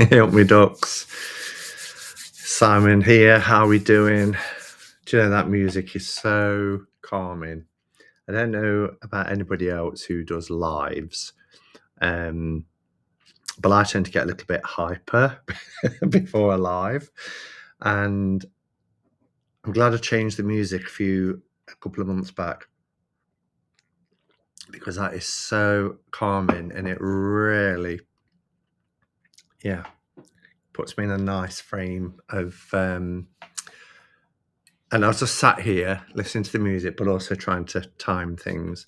Help me ducks. Simon here. How are we doing? Do you know that music is so calming? I don't know about anybody else who does lives, but I tend to get a little bit hyper before a live, and I'm glad I changed the music a couple of months back because that is so calming and it really, puts me in a nice frame of. And I was just sat here listening to the music, but also trying to time things.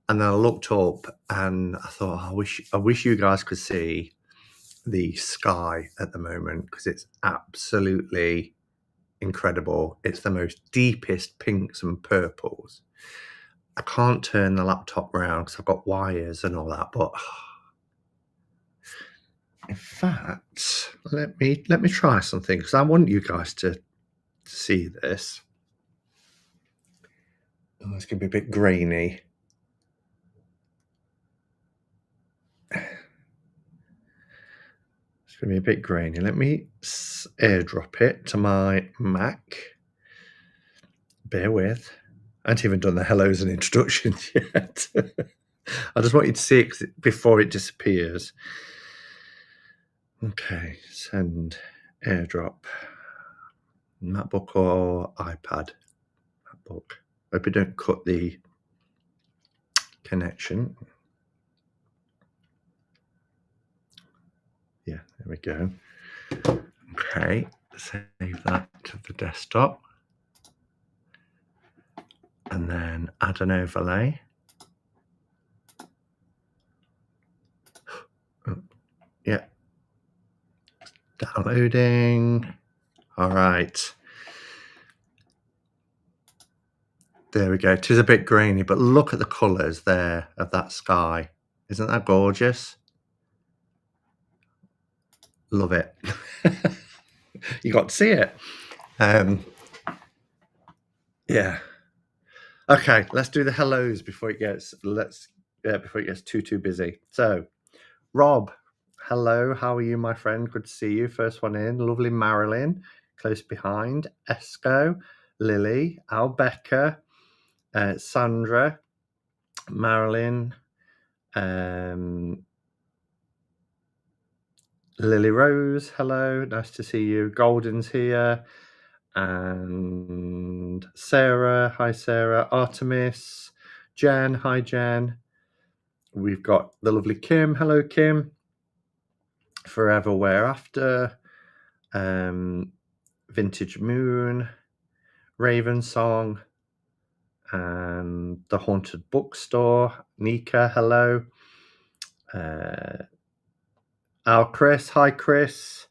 And then I looked up and I thought, I wish you guys could see the sky at the moment because it's absolutely incredible. It's the most deepest pinks and purples. I can't turn the laptop around because I've got wires and all that, but in fact, let me try something because I want you guys to see this. Oh, it's going to be a bit grainy. It's going to be a bit grainy. Let me airdrop it to my Mac. Bear with. I haven't even done the hellos and introductions yet. I just want you to see it before it disappears. Okay, send airdrop. MacBook or iPad? MacBook. Hope you don't cut the connection. Yeah, there we go. Okay, save that to the desktop. And then add an overlay. Yeah. Downloading. All right. There we go. It is a bit grainy, but look at the colours there of that sky. Isn't that gorgeous? Love it. You got to see it. Yeah. Okay, let's do the hellos before it gets too busy. So, Rob, hello. How are you, my friend? Good to see you. First one in. Lovely Marilyn, close behind. Esco, Lily, Albecca, Sandra, Marilyn, Lily Rose, hello, nice to see you. Golden's here, and Sarah, hi Sarah. Artemis, Jen, hi Jen. We've got the lovely Kim, hello Kim. Forever Whereafter, Vintage Moon, Raven Song, and The Haunted Bookstore. Nika, hello. Our Chris, hi Chris.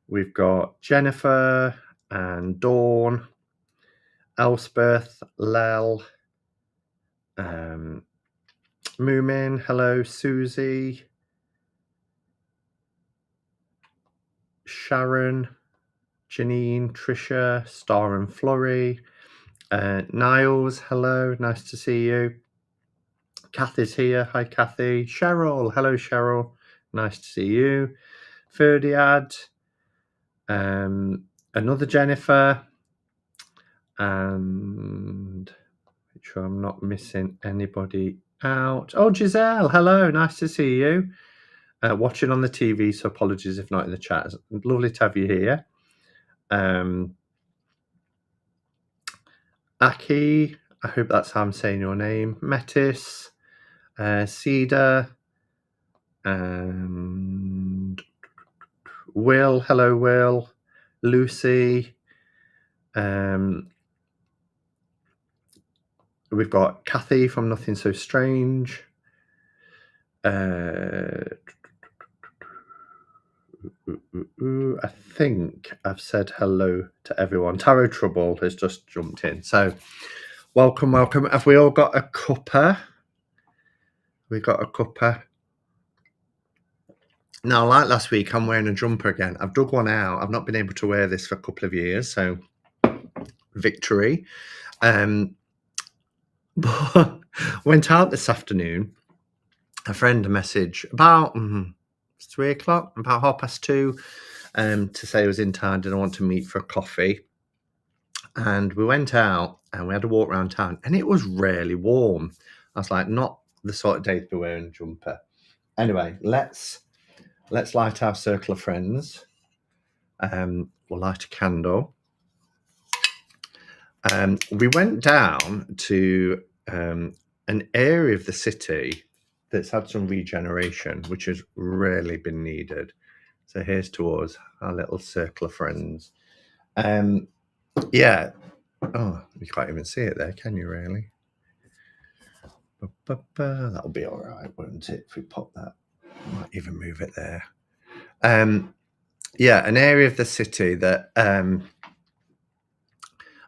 We've got Jennifer and Dawn, Elspeth, Lel, Moomin, hello, Susie, Sharon, Janine, Trisha, Star and Flurry, Niles, hello, nice to see you. Kathy's here, hi Kathy. Cheryl, hello Cheryl, nice to see you. Ferdiad, another Jennifer, and make sure I'm not missing anybody out. Oh, Giselle, hello, nice to see you. Watching on the TV, so apologies if not in the chat. It's lovely to have you here. Aki, I hope that's how I'm saying your name. Metis, Cedar, and Will, hello Will. Lucy, we've got Kathy from Nothing So Strange. I think I've said hello to everyone. Tarot Trouble has just jumped in. So welcome. Have we all got a cuppa? We got a cuppa. Now, like last week, I'm wearing a jumper again. I've dug one out. I've not been able to wear this for a couple of years. So victory. But went out this afternoon. A friend a message about It's 3 o'clock, about 2:30, to say I was in town, didn't want to meet for a coffee. And we went out and we had a walk around town, and it was really warm. I was like, not the sort of day to be wearing a jumper. Anyway, let's light our circle of friends. We'll light a candle. We went down to an area of the city that's had some regeneration, which has really been needed. So here's to us, our little circle of friends. Yeah. Oh, you can't even see it there, can you, really? That'll be all right, won't it, if we pop that? Might even move it there. Yeah, an area of the city that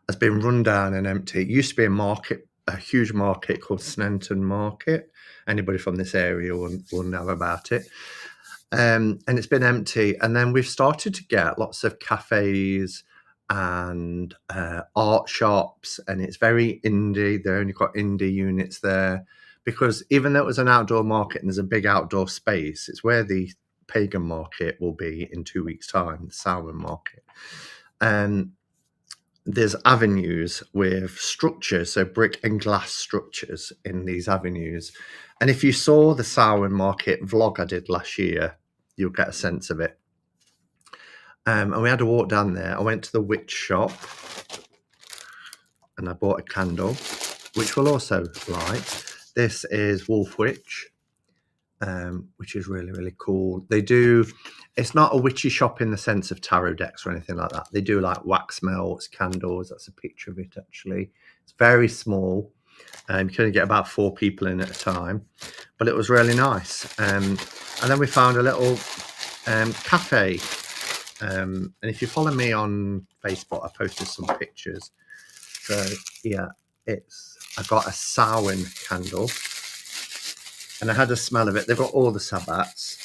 has been run down and empty. It used to be a market, a huge market called Sneinton Market. Anybody from this area will know about it. And it's been empty. And then we've started to get lots of cafes and art shops, and it's very indie. They only got indie units there because even though it was an outdoor market and there's a big outdoor space, it's where the pagan market will be in 2 weeks' time, the Samhain market. And there's avenues with structures, so brick and glass structures in these avenues. And if you saw the Samhain market vlog I did last year, you'll get a sense of it. And we had to walk down there. I went to the witch shop and I bought a candle, which we'll also light. This is Wolf Witch, which is really, really cool. They do, it's not a witchy shop in the sense of tarot decks or anything like that. They do like wax melts, candles. That's a picture of it, actually. It's very small. You can only get about 4 people in at a time, but it was really nice. And then we found a little cafe. And if you follow me on Facebook, I posted some pictures. So yeah, I got a Samhain candle, and I had a smell of it. They've got all the sabbats.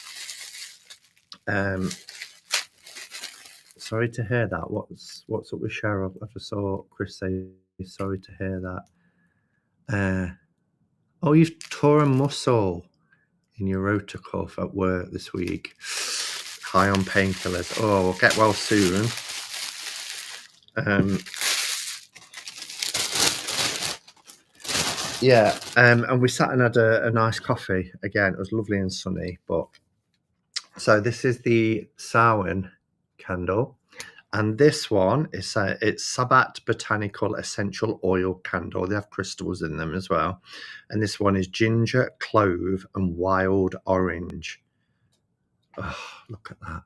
Sorry to hear that. What's up with Cheryl? I just saw Chris say sorry to hear that. Oh, you've tore a muscle in your rotor cuff at work this week. High on painkillers. Oh, we'll get well soon. Yeah, and we sat and had a nice coffee. Again, it was lovely and sunny. But so this is the Samhain candle, and this one is it's Sabbat Botanical Essential Oil Candle. They have crystals in them as well, and this one is ginger, clove, and wild orange. Oh, look at that.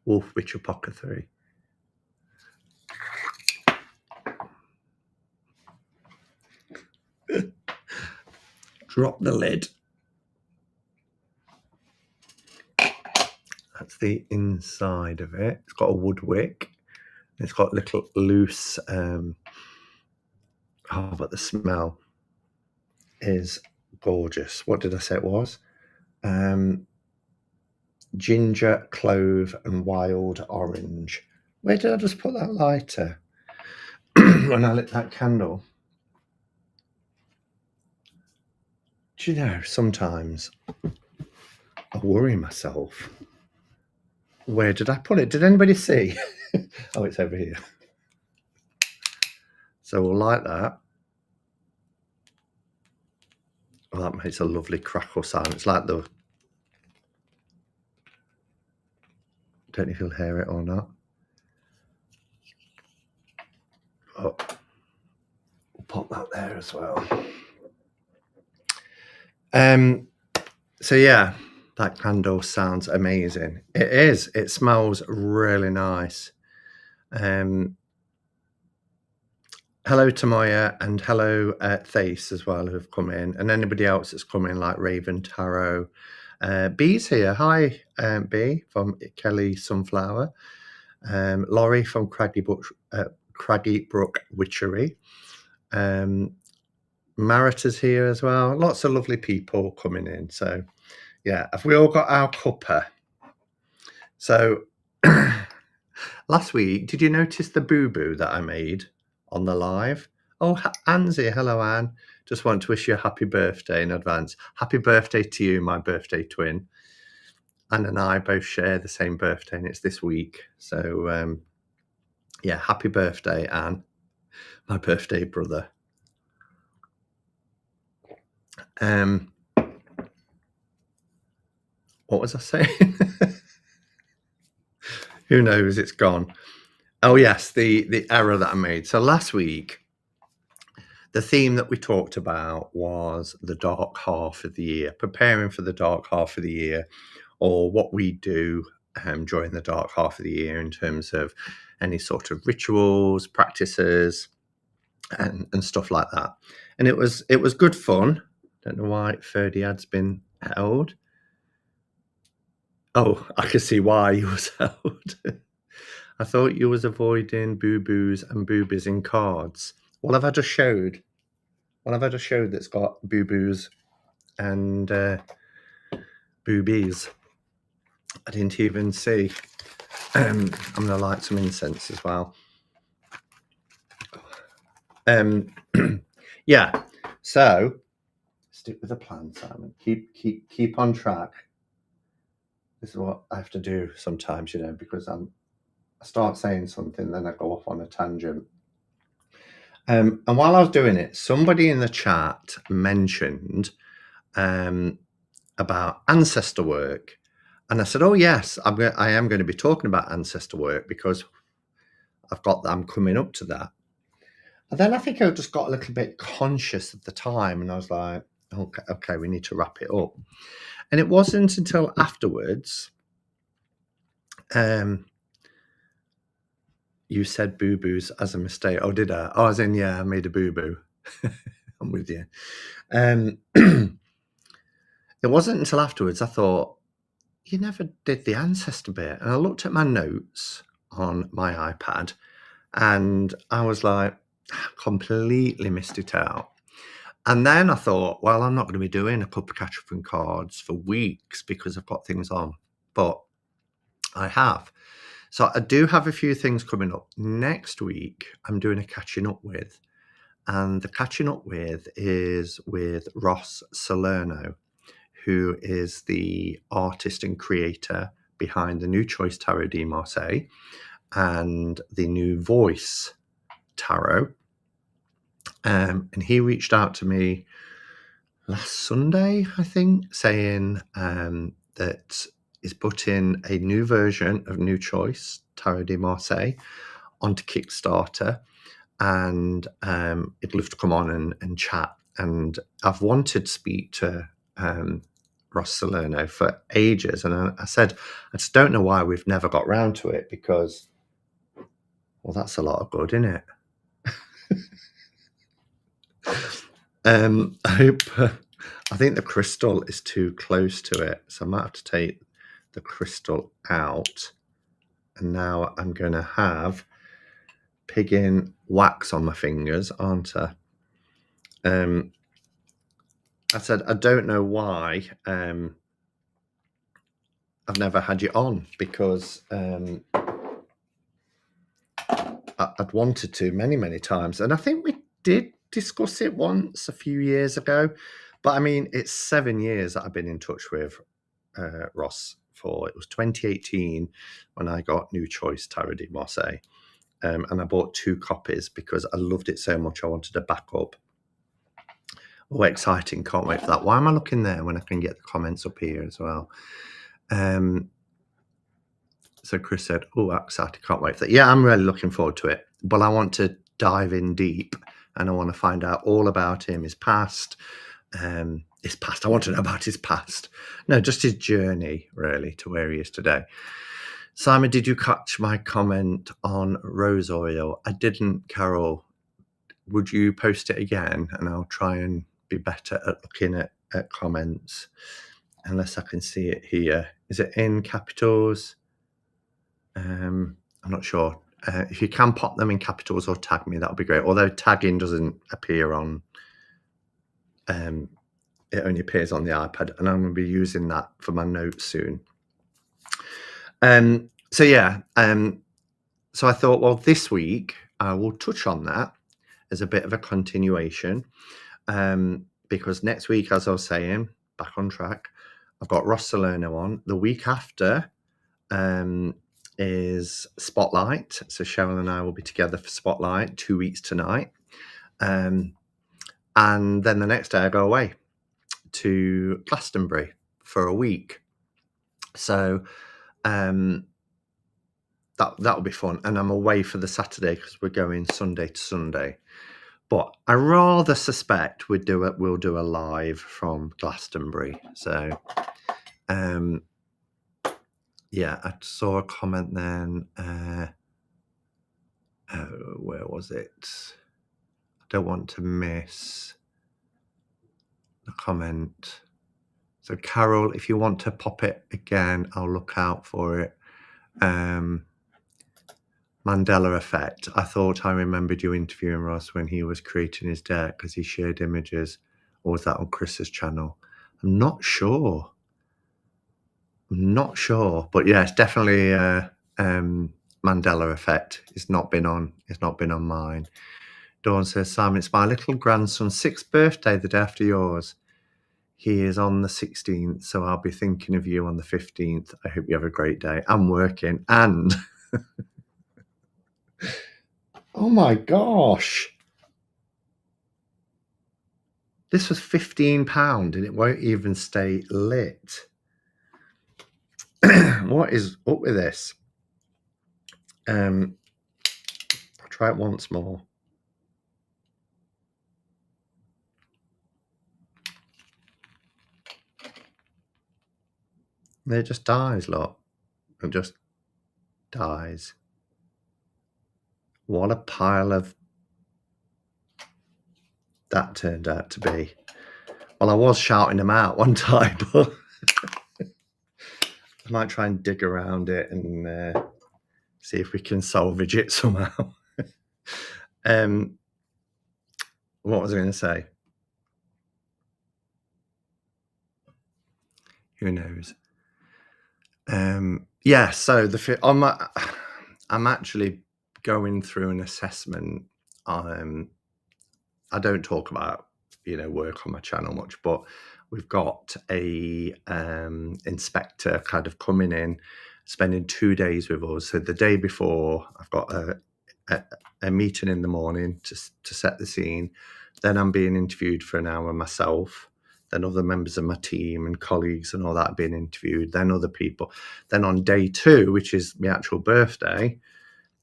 Wolf Witch Apothecary. Drop the lid. That's the inside of it. It's got a wood wick. It's got little loose. But the smell is gorgeous. What did I say it was? Ginger, clove, and wild orange. Where did I just put that lighter when I lit that candle? Do you know, sometimes I worry myself. Where did I put it? Did anybody see? Oh, it's over here. So we'll light that. Oh, that makes a lovely crackle sound. It's like the... Don't know if you'll hear it or not. Oh, we'll pop that there as well. So yeah, that candle sounds amazing. It is. It smells really nice. Hello to Maya, and hello Thace as well, who've come in, and anybody else that's come in, like Raven Tarot. Bee's here. Hi, Bee from Kelly Sunflower. Laurie from Craggy Brook Witchery. Marita's here as well. Lots of lovely people coming in. So yeah, have we all got our cuppa? So last week, did you notice the boo-boo that I made on the live? Oh, Anne's here. Hello, Anne. Just want to wish you a happy birthday in advance. Happy birthday to you, my birthday twin. Anne and I both share the same birthday, and it's this week. So, yeah, happy birthday, Anne, my birthday brother. What was I saying? Who knows? It's gone. Oh yes, the error that I made. So last week, the theme that we talked about was the dark half of the year, preparing for the dark half of the year, or what we do during the dark half of the year in terms of any sort of rituals, practices, and stuff like that. And it was good fun. Don't know why Ferdiad's been held. Oh, I can see why he was held. I thought you was avoiding boo-boos and boobies in cards. What have I just showed? What have I just showed that's got boo-boos and boobies? I didn't even see. I'm going to light some incense as well. Yeah, so stick with the plan, Simon. Keep on track. This is what I have to do sometimes, you know, because I start saying something, then I go off on a tangent. And while I was doing it, somebody in the chat mentioned about ancestor work, and I said, "Oh yes, I am going to be talking about ancestor work because I'm coming up to that." And then I think I just got a little bit conscious at the time, and I was like, "Okay, we need to wrap it up." And it wasn't until afterwards. You said boo-boos as a mistake. Oh, did I? Oh, as in, yeah, I made a boo-boo. I'm with you. It wasn't until afterwards I thought, you never did the ancestor bit. And I looked at my notes on my iPad and I was like, completely missed it out. And then I thought, well, I'm not going to be doing a Cuppa catch-up and cards for weeks because I've got things on. But I have. So I do have a few things coming up. Next week, I'm doing a catching up with. And the catching up with is with Ross Salerno, who is the artist and creator behind the New Choice Tarot de Marseille and the New Voice Tarot. And he reached out to me last Sunday, I think, saying that he's putting a new version of New Choice Tarot de Marseille onto Kickstarter, and he'd love to come on and chat. And I've wanted to speak to Ross Salerno for ages, and I said, I just don't know why we've never got round to it, because, well, that's a lot of good, isn't it? I think the crystal is too close to it, so I might have to take the crystal out. And now I'm going to have piggin wax on my fingers, aren't I? I said, I don't know why I've never had you on, because I'd wanted to many times. And I think we did discuss it once a few years ago. But I mean, it's 7 years that I've been in touch with Ross for. It was 2018 when I got New Choice Tarot de Marseille. And I bought 2 copies because I loved it so much. I wanted to back up. Oh, exciting. Can't wait for that. Why am I looking there when I can get the comments up here as well? So Chris said, oh, excited. Can't wait for that. Yeah, I'm really looking forward to it. But I want to dive in deep and I want to find out all about him, his past. His past. I want to know about his past. No, just his journey, really, to where he is today. Simon, did you catch my comment on rose oil? I didn't, Carol. Would you post it again? And I'll try and be better at looking at comments, unless I can see it here. Is it in capitals? I'm not sure. If you can pop them in capitals or tag me, that would be great. Although tagging doesn't appear on, it only appears on the iPad, and I'm going to be using that for my notes soon. So yeah, so I thought, well, this week I will touch on that as a bit of a continuation, because next week, as I was saying, back on track, I've got Ross Salerno on. The week after is Spotlight. So Cheryl and I will be together for Spotlight 2 weeks tonight. And then the next day I go away to Glastonbury for a week. So that'll be fun. And I'm away for the Saturday because we're going Sunday to Sunday. But I rather suspect we'll do a live from Glastonbury. So yeah, I saw a comment then. Where was it? I don't want to miss the comment. So Carol, if you want to pop it again, I'll look out for it. Mandela effect. I thought I remembered you interviewing Ross when he was creating his deck because he shared images. Or was that on Chris's channel? I'm not sure. But yeah, it's definitely Mandela effect. It's not been on mine. Dawn says, Simon, it's my little grandson's 6th birthday the day after yours. He is on the 16th, so I'll be thinking of you on the 15th. I hope you have a great day. I'm working and oh my gosh. This was £15 and it won't even stay lit. What is up with this? I'll try it once more. It just dies, look. It just dies. What a pile of that turned out to be. Well, I was shouting them out one time, but I might try and dig around it and see if we can salvage it somehow. What was I going to say? Who knows? Yeah, so I'm actually going through an assessment. I don't talk about work on my channel much, but we've got a inspector kind of coming in, spending 2 days with us. So the day before, I've got a meeting in the morning to set the scene. Then I'm being interviewed for an hour myself. Then other members of my team and colleagues and all that are being interviewed. Then other people. Then on day 2, which is my actual birthday,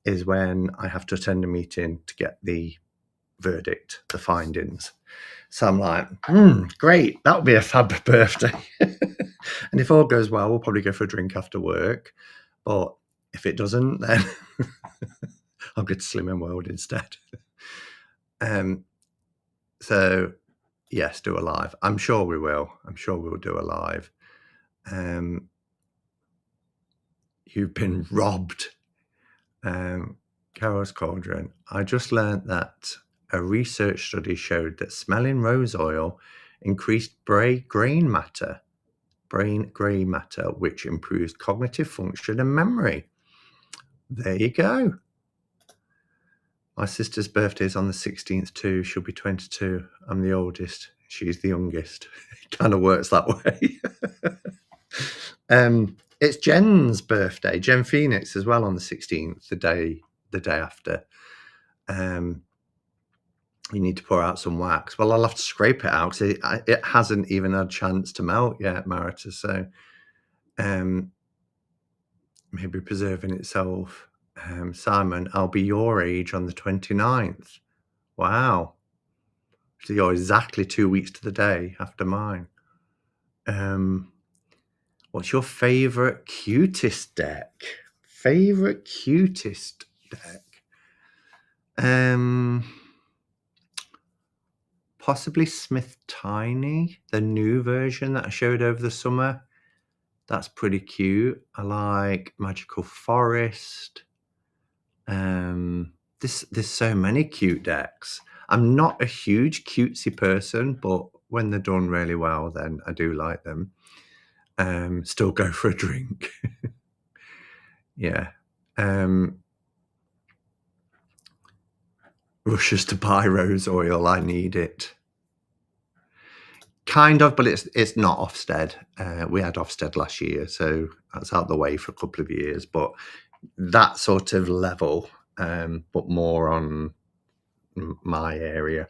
is when I have to attend a meeting to get the verdict, the findings. So I'm like, great, that'll be a fab birthday. And if all goes well, we'll probably go for a drink after work. But if it doesn't, then I'll go to Slim and World instead. So yes, do a live. I'm sure we will. I'm sure we'll do a live. You've been robbed. Carol's Cauldron. I just learned that a research study showed that smelling rose oil increased brain gray matter, which improves cognitive function and memory. There you go. My sister's birthday is on the 16th too. She'll be 22. I'm the oldest. She's the youngest. It kind of works that way. It's Jen's birthday, Jen Phoenix, as well, on the 16th, the day after. You need to pour out some wax. Well, I'll have to scrape it out because it hasn't even had a chance to melt yet, Marita. So maybe preserving itself. Simon, I'll be your age on the 29th. Wow. So you're exactly 2 weeks to the day after mine. What's your favorite cutest deck? Possibly Smith Tiny, the new version that I showed over the summer. That's pretty cute. I like Magical Forest. There's so many cute decks. I'm not a huge cutesy person, but when they're done really well, then I do like them. Still go for a drink. Yeah. Rushes to buy rose oil. I need it. kind of, but it's not Ofsted. We had Ofsted last year, so that's out the way for a couple of years. But that sort of level, but more on my area.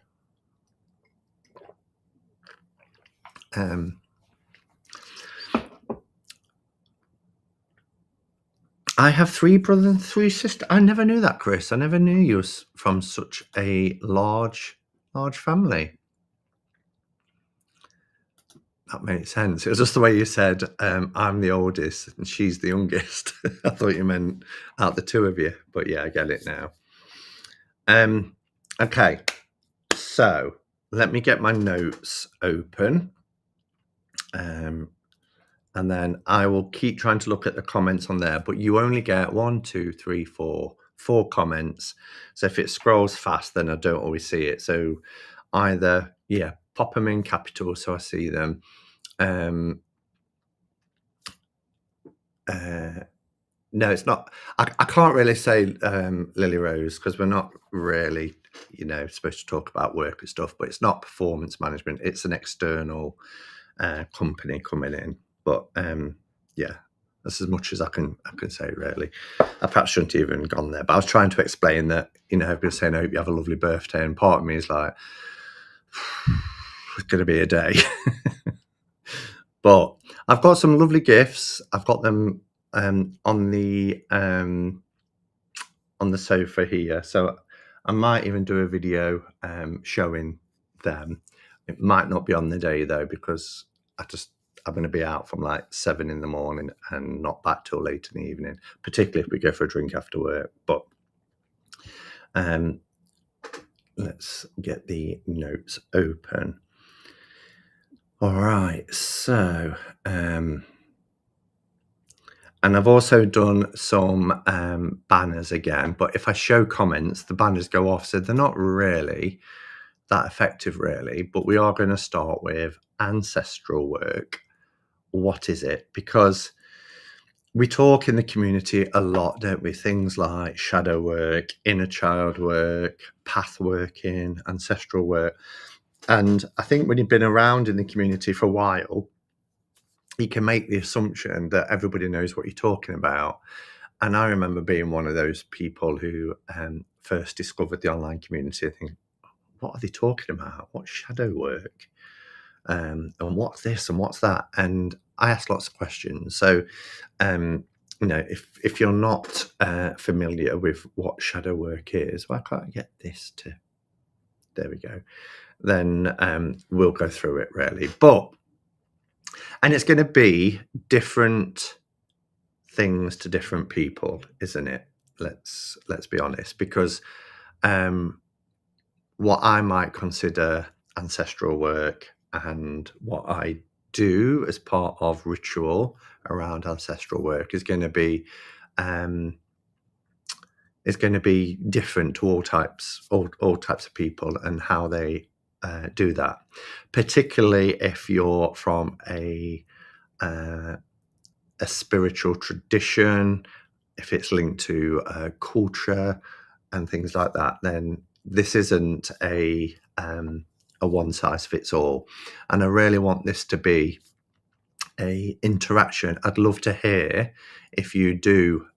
I have 3 brothers and 3 sisters. I never knew that, Chris. I never knew you was from such a large family. That makes sense. It was just the way you said, I'm the oldest and she's the youngest. I thought you meant out the two of you, but yeah, I get it now. Okay, so let me get my notes open. And then I will keep trying to look at the comments on there, but you only get 1, 2, 3, 4 comments. So if it scrolls fast, then I don't always see it. So either, yeah, pop them in capital so I see them. No, it's not. I can't really say Lily Rose because we're not really, supposed to talk about work and stuff, but it's not performance management. It's an external company coming in. But yeah, that's as much as I can say, really. I perhaps shouldn't have even gone there, but I was trying to explain that, everybody's saying, I hope you have a lovely birthday. And part of me is like, it's going to be a day. But I've got some lovely gifts. I've got them on the sofa here. So I might even do a video showing them. It might not be on the day though, because I'm going to be out from like 7 in the morning and not back till late in the evening, particularly if we go for a drink after work. But let's get the notes open. All right, so and I've also done some banners again, but if I show comments, the banners go off, so they're not really that effective, really. But we are going to start with ancestral work. What is it? Because we talk in the community a lot, don't we? Things like shadow work, inner child work, path working, ancestral work. And I think when you've been around in the community for a while, you can make the assumption that everybody knows what you're talking about. And I remember being one of those people who first discovered the online community. I think, what are they talking about? What's shadow work? And what's this and what's that? And I asked lots of questions. So, if you're not familiar with what shadow work is, why can't I get this to? There we go. Then we'll go through it, really. And it's going to be different things to different people, isn't it? Let's be honest, because what I might consider ancestral work and what I do as part of ritual around ancestral work is going to be different to all types of people and how they do that, particularly if you're from a spiritual tradition, if it's linked to culture and things like that. Then this isn't a one size fits all, and I really want this to be a interaction. I'd love to hear, if you do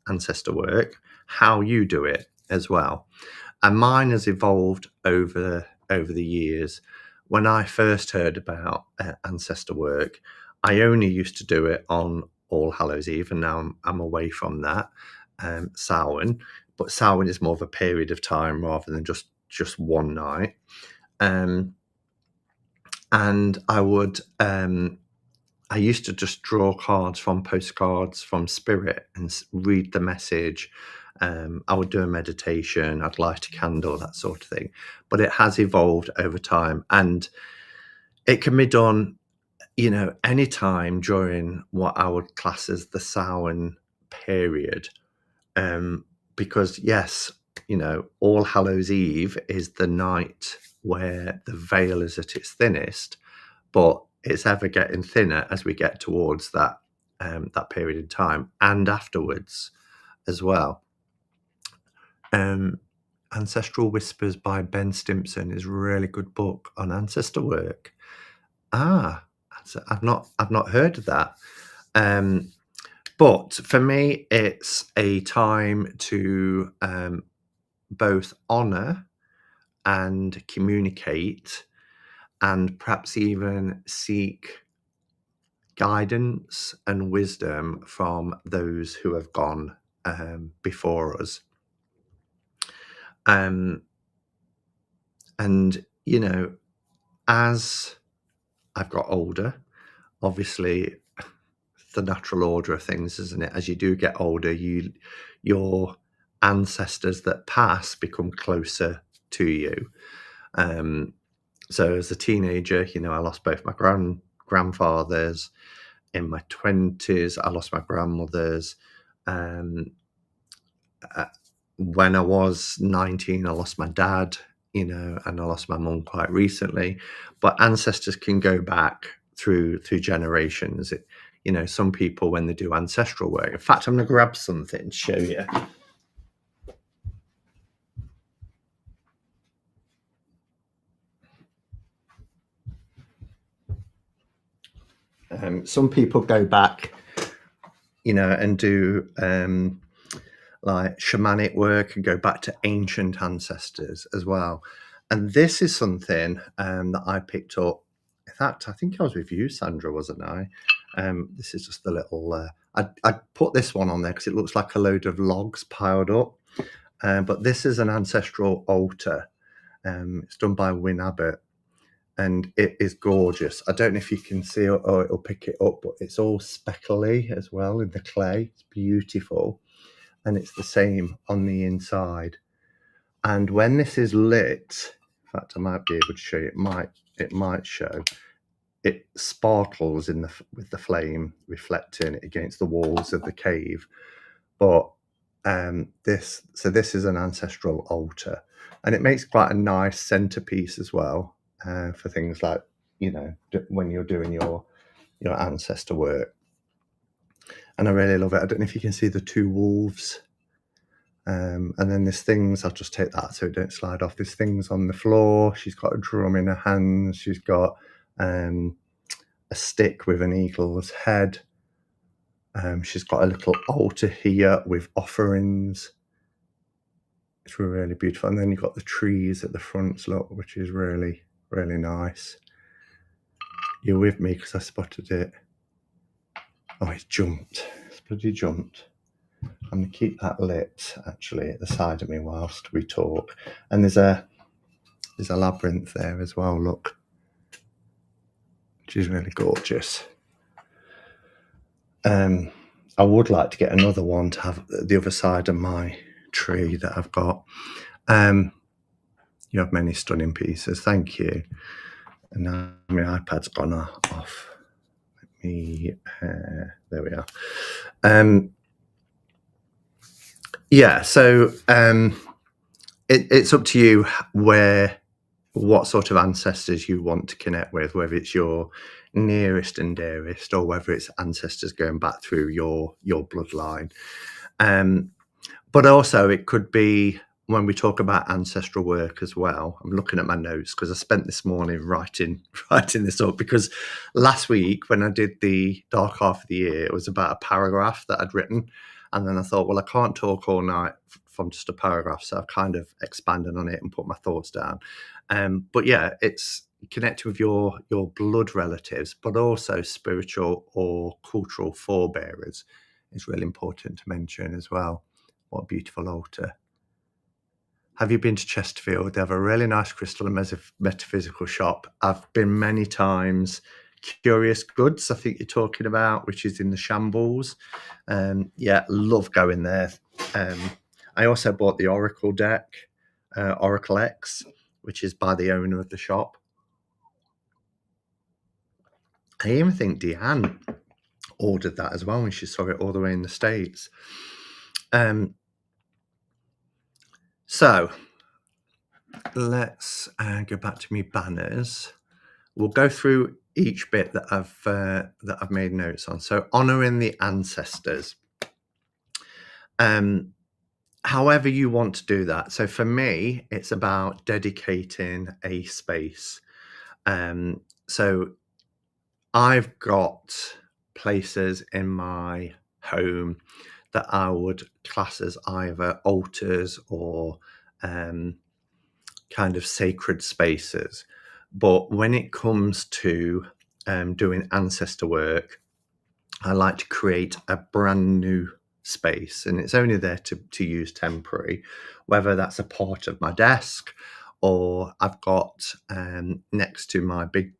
ancestor work, how you do it as well. And mine has evolved over the years. When I first heard about ancestor work, I only used to do it on All Hallows Eve, and now I'm away from that. Samhain, but Samhain is more of a period of time rather than just one night. And I used to just draw cards from postcards from spirit and read the message. I would do a meditation, I'd light a candle, that sort of thing. But it has evolved over time, and it can be done, any time during what I would class as the Samhain period. Because yes, All Hallows Eve is the night where the veil is at its thinnest, but it's ever getting thinner as we get towards that period of time and afterwards as well. Ancestral Whispers by Ben Stimpson is a really good book on ancestor work. Ah, I've not heard of that. Um, but for me, it's a time to both honour and communicate, and perhaps even seek guidance and wisdom from those who have gone before us. Um, and as I've got older, obviously the natural order of things, isn't it? As you do get older, your ancestors that pass become closer to you. Um, so as a teenager, I lost both my grandfathers. In my 20s, I lost my grandmothers. Um, uh, when I was 19, I lost my dad, and I lost my mum quite recently. But ancestors can go back through generations. Some people, when they do ancestral work. In fact, I'm going to grab something to show you. Some people go back, and do like shamanic work and go back to ancient ancestors as well. And this is something that I picked up. In fact, I think I was with you, Sandra, wasn't I? This is just a little. I put this one on there because it looks like a load of logs piled up. But this is an ancestral altar. It's done by Win Abbott, and it is gorgeous. I don't know if you can see it or it'll pick it up, but it's all speckly as well in the clay. It's beautiful. And it's the same on the inside. And when this is lit, in fact, I might be able to show you. It might show. It sparkles with the flame reflecting against the walls of the cave. But this is an ancestral altar, and it makes quite a nice centerpiece as well for things like when you're doing your ancestor work. And I really love it. I don't know if you can see the two wolves. And then there's things, I'll just take that so it don't slide off. There's things on the floor. She's got a drum in her hands. She's got a stick with an eagle's head. She's got a little altar here with offerings. It's really beautiful. And then you've got the trees at the front, look, which is really, really nice. You're with me because I spotted it. Oh, it's jumped. It's bloody jumped. I'm going to keep that lit, actually, at the side of me whilst we talk. And there's a labyrinth there as well, look, which is really gorgeous. I would like to get another one to have the other side of my tree that I've got. You have many stunning pieces, thank you. And now my iPad's gone off. There we are. Yeah, so it's up to you what sort of ancestors you want to connect with, whether it's your nearest and dearest or whether it's ancestors going back through your bloodline. But also it could be when we talk about ancestral work as well. I'm looking at my notes because I spent this morning writing this up, because last week when I did the Dark Half of the Year, it was about a paragraph that I'd written. And then I thought, well, I can't talk all night from just a paragraph. So I've kind of expanded on it and put my thoughts down. But yeah, it's connected with your blood relatives, but also spiritual or cultural forebearers is really important to mention as well. What a beautiful altar. Have you been to Chesterfield? They have a really nice crystal and metaphysical shop. I've been many times. Curious Goods, I think you're talking about, which is in the Shambles. Yeah, love going there. I also bought the Oracle deck, Oracle X, which is by the owner of the shop. I even think Deanne ordered that as well when she saw it all the way in the States. So let's go back to me banners. We'll go through each bit that I've made notes on. So honouring the ancestors. However you want to do that. So for me, it's about dedicating a space. So I've got places in my home that I would class as either altars or kind of sacred spaces. But when it comes to doing ancestor work, I like to create a brand new space, and it's only there to use temporary, whether that's a part of my desk or I've got next to my big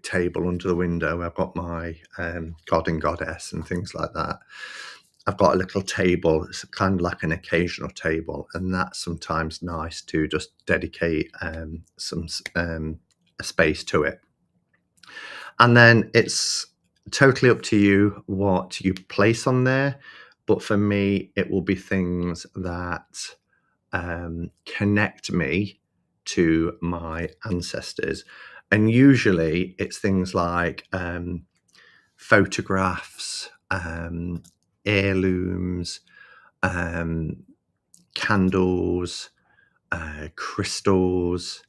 table under the window, I've got my god and goddess and things like that. I've got a little table. It's kind of like an occasional table, and that's sometimes nice to just dedicate a space to it. And then it's totally up to you what you place on there. But for me, it will be things that connect me to my ancestors. And usually it's things like photographs, heirlooms, candles, crystals.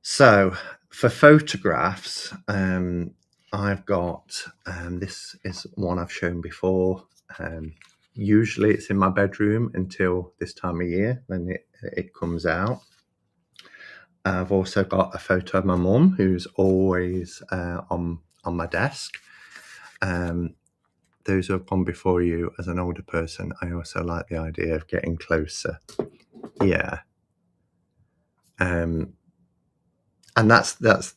So for photographs, I've got, this is one I've shown before. Usually it's in my bedroom until this time of year, then it comes out. I've also got a photo of my mum, who's always on my desk. Those who have gone before you as an older person, I also like the idea of getting closer. Yeah. And that's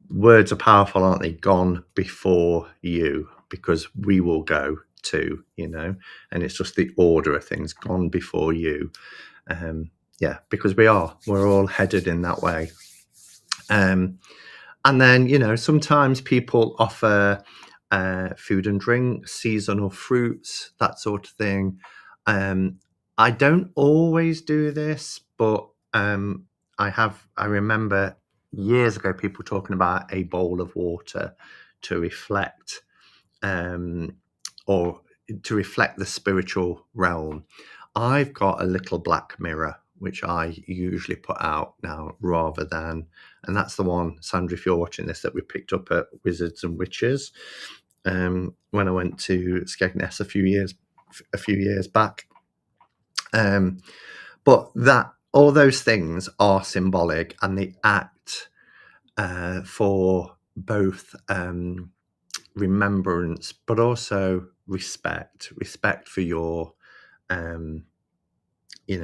words are powerful, aren't they? Gone before you, because we will go too, and it's just the order of things. Gone before you. Yeah, because we're all headed in that way. And then, sometimes people offer food and drink, seasonal fruits, that sort of thing. I don't always do this, but I remember years ago people talking about a bowl of water to reflect or to reflect the spiritual realm. I've got a little black mirror which I usually put out now, rather than, and that's the one, Sandra, if you're watching this, that we picked up at Wizards and Witches when I went to Skegness a few years back. But that all those things are symbolic, and they act for both remembrance, but also respect for your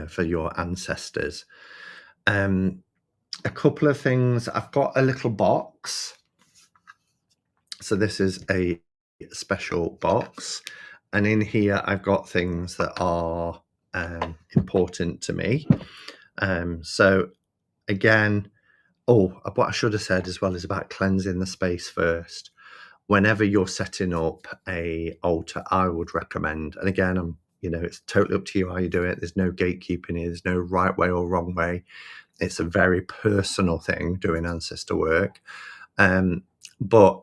for your ancestors. A couple of things. I've got a little box. So this is a special box, and in here I've got things that are important to me. So again, what I should have said as well is about cleansing the space first. Whenever you're setting up a altar, I would recommend, and again, it's totally up to you how you do it. There's no gatekeeping here. There's no right way or wrong way. It's a very personal thing, doing ancestor work. But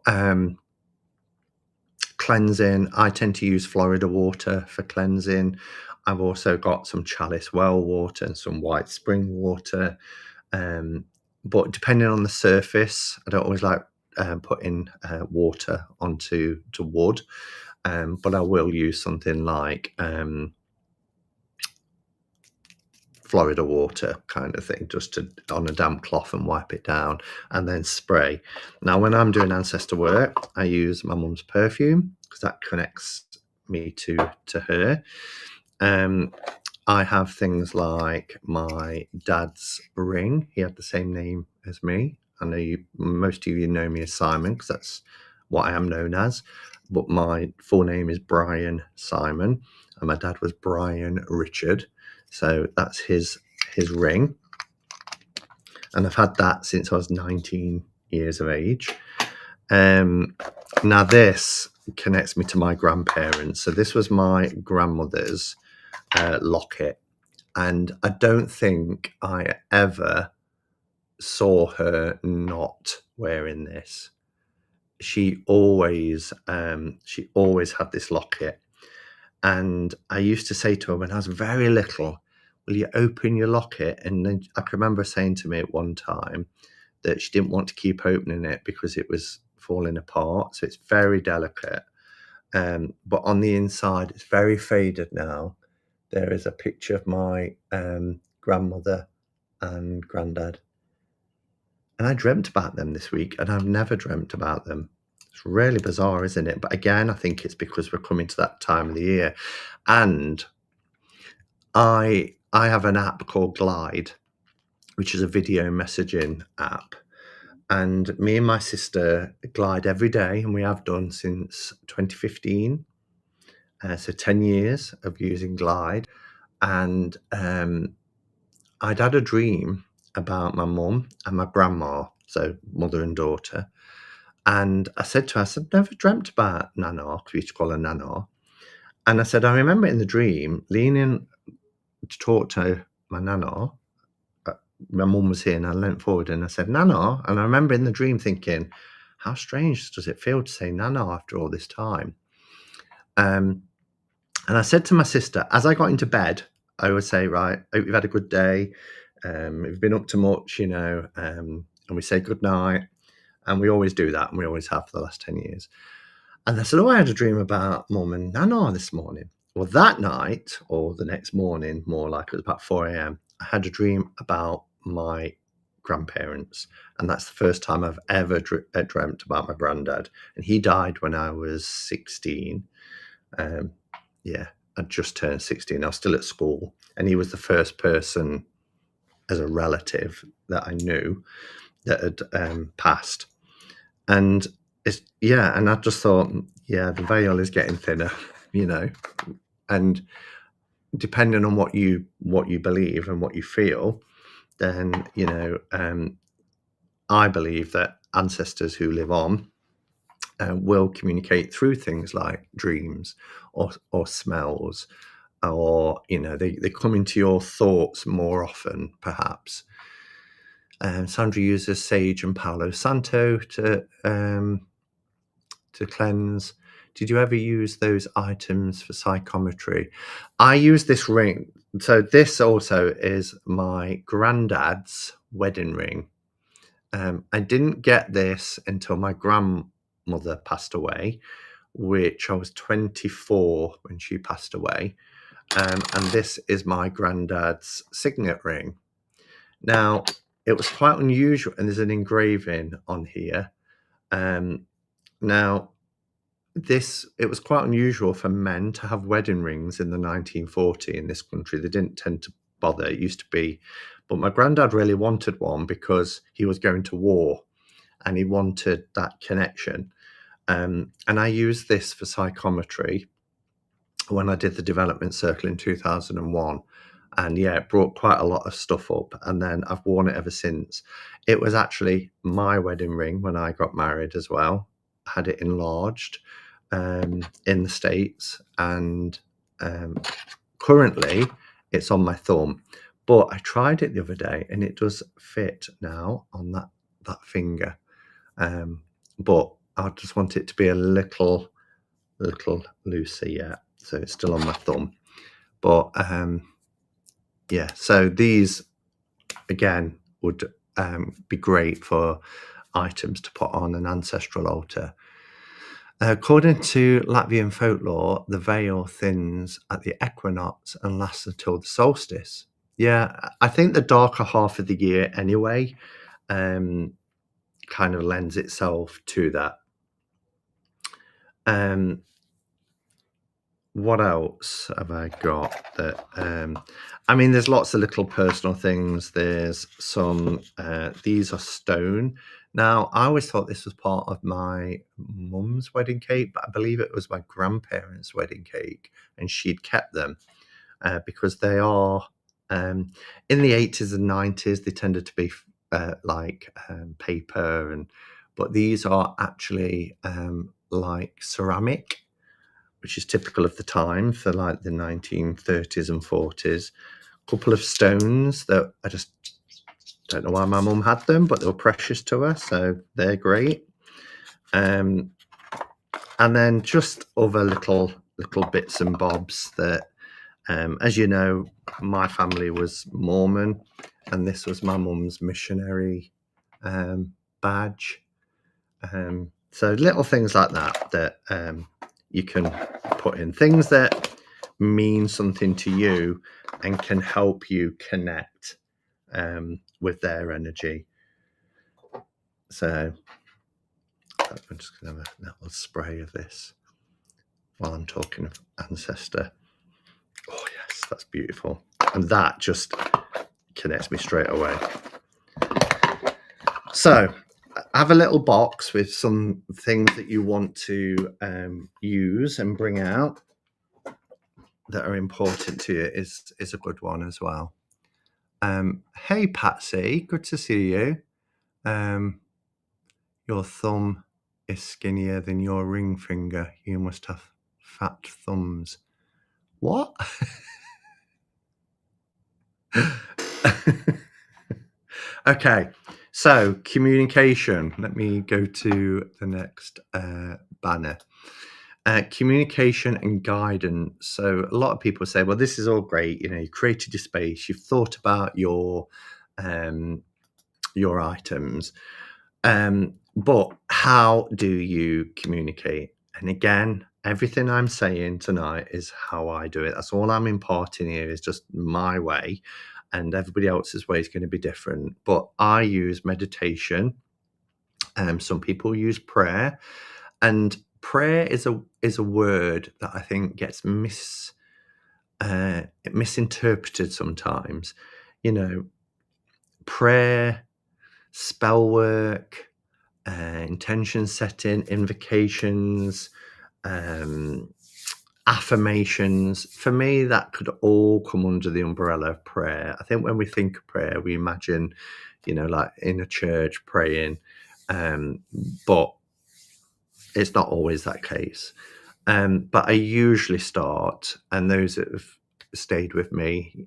cleansing, I tend to use Florida water for cleansing. I've also got some Chalice well water and some white spring water. But depending on the surface, I don't always like putting water onto wood. But I will use something like Florida water kind of thing, just on a damp cloth and wipe it down and then spray. Now, when I'm doing ancestor work, I use my mum's perfume because that connects me to her. I have things like my dad's ring. He had the same name as me. I know most of you know me as Simon, because that's what I am known as. But my full name is Brian Simon, and my dad was Brian Richard. So that's his ring. And I've had that since I was 19 years of age. Now this connects me to my grandparents. So this was my grandmother's locket, and I don't think I ever saw her not wearing this. She always had this locket, and I used to say to her when I was very little, "Will you open your locket?" And then I can remember saying to me at one time that she didn't want to keep opening it because it was falling apart, so it's very delicate. But on the inside, it's very faded now. There is a picture of my grandmother and granddad. And I dreamt about them this week, and I've never dreamt about them. It's really bizarre, isn't it? But again, I think it's because we're coming to that time of the year. And I have an app called Glide, which is a video messaging app. And me and my sister glide every day, and we have done since 2015. So 10 years of using Glide. And I'd had a dream about my mum and my grandma, so mother and daughter. And I said to her, I said, never dreamt about Nana, because we used to call her Nana. And I said, I remember in the dream leaning to talk to my Nana. My mum was here, and I leant forward and I said, Nana. And I remember in the dream thinking, how strange does it feel to say Nana after all this time? And I said to my sister, as I got into bed, I would say, right, hope you've had a good day. We've been up to much, and we say good night. And we always do that, and we always have for the last 10 years. And I said, I had a dream about Mum and Nana this morning. Well, that night, or the next morning, more like it was about 4 a.m., I had a dream about my grandparents. And that's the first time I've ever dreamt about my granddad. And he died when I was 16. I'd just turned 16. I was still at school. And he was the first person as a relative that I knew that had passed. And and I just thought, the veil is getting thinner, and depending on what you believe and what you feel, then I believe that ancestors who live on will communicate through things like dreams or smells, or they come into your thoughts more often, perhaps. Sandra uses sage and Palo Santo to cleanse. Did you ever use those items for psychometry? I use this ring. So this also is my granddad's wedding ring. I didn't get this until my grandmother passed away, which I was 24 when she passed away. And this is my granddad's signet ring. Now, it was quite unusual, and there's an engraving on here. Now, it was quite unusual for men to have wedding rings in the 1940s in this country. They didn't tend to bother. It used to be, but my granddad really wanted one because he was going to war and he wanted that connection. And I used this for psychometry when I did the development circle in 2001. And it brought quite a lot of stuff up. And then I've worn it ever since. It was actually my wedding ring when I got married as well. I had it enlarged in the States, and currently it's on my thumb. But I tried it the other day, and it does fit now on that finger. But I just want it to be a little looser yet. So it's still on my thumb. But so these again would be great for items to put on an ancestral altar. According to Latvian folklore, the veil thins at the equinox and lasts until the solstice. Yeah, I think the darker half of the year anyway kind of lends itself to that. What else have I got that there's lots of little personal things. There's some these are stone. Now, I always thought this was part of my mum's wedding cake, but I believe it was my grandparents' wedding cake, and she'd kept them because they are in the 80s and 90s. They tended to be like paper, but these are actually like ceramic, which is typical of the time for like the 1930s and 40s. A couple of stones that I just don't know why my mum had them, but they were precious to her, so they're great. And then just other little bits and bobs that, as you know, my family was Mormon, and this was my mum's missionary badge. So little things like that you can put in, things that mean something to you and can help you connect with their energy. So I'm just going to have a little spray of this while I'm talking of Ancestor. Oh yes, that's beautiful. And that just connects me straight away. So I have a little box with some things that you want to use and bring out that are important to you is a good one as well. Hey Patsy, good to see you. Your thumb is skinnier than your ring finger. You must have fat thumbs. What? Okay, so communication. Let me go to the next banner. Communication and guidance. So a lot of people say, well, this is all great. You created your space. You've thought about your items. But how do you communicate? And again, everything I'm saying tonight is how I do it. That's all I'm imparting here is just my way, and everybody else's way is going to be different. But I use meditation. Some people use prayer, and prayer is a word that I think gets misinterpreted sometimes. Prayer, spell work, intention setting, invocations, affirmations. For me, that could all come under the umbrella of prayer. I think when we think of prayer, we imagine, like in a church praying, but it's not always that case. But I usually start, and those that have stayed with me,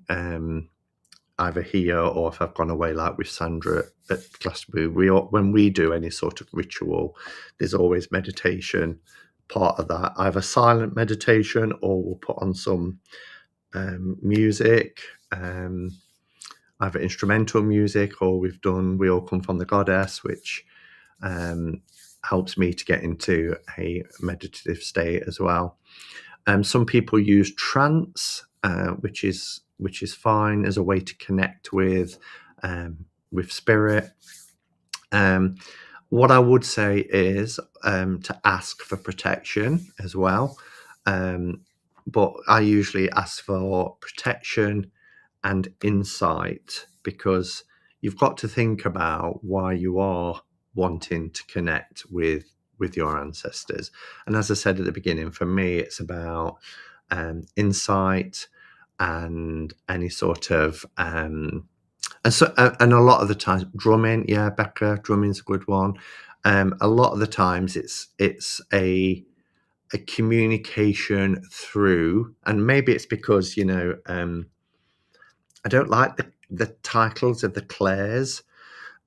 either here or if I've gone away, like with Sandra at Glastonbury, when we do any sort of ritual, there's always meditation part of that, either silent meditation or we'll put on some music, either instrumental music, or We All Come From the Goddess, which helps me to get into a meditative state as well. Some people use trance, which is fine as a way to connect with spirit. What I would say is to ask for protection as well. But I usually ask for protection and insight, because you've got to think about why you are wanting to connect with your ancestors. And as I said at the beginning, for me, it's about insight and any sort of and a lot of the times drumming. Yeah, Becca, drumming's a good one. A lot of the times it's a communication through, and maybe it's because I don't like the titles of the clairs.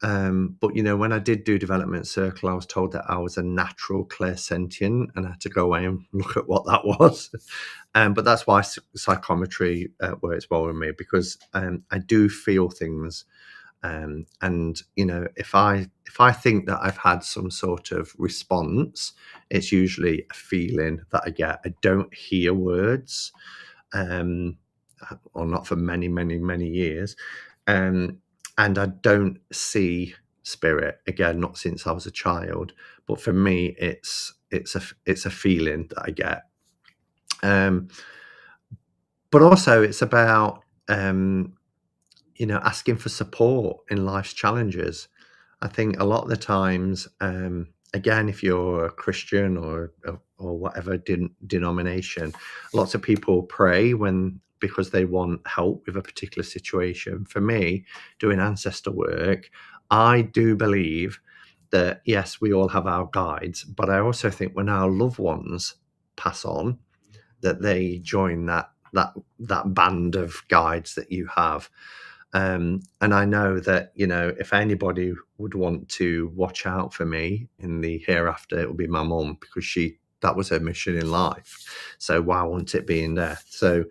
But when I did do development circle, I was told that I was a natural clairsentient, and I had to go away and look at what that was. But that's why psychometry works well with me, because I do feel things, and if I think that I've had some sort of response, it's usually a feeling that I get. I don't hear words, or not for many, many, many years. And I don't see spirit, again, not since I was a child. But for me, it's a feeling that I get. But also, it's about asking for support in life's challenges. I think a lot of the times, again, if you're a Christian or whatever denomination, lots of people pray because they want help with a particular situation. For me, doing ancestor work, I do believe that, yes, we all have our guides, but I also think when our loved ones pass on, that they join that band of guides that you have. And I know that, if anybody would want to watch out for me in the hereafter, it will be my mum, because that was her mission in life. So why won't it be in death? So,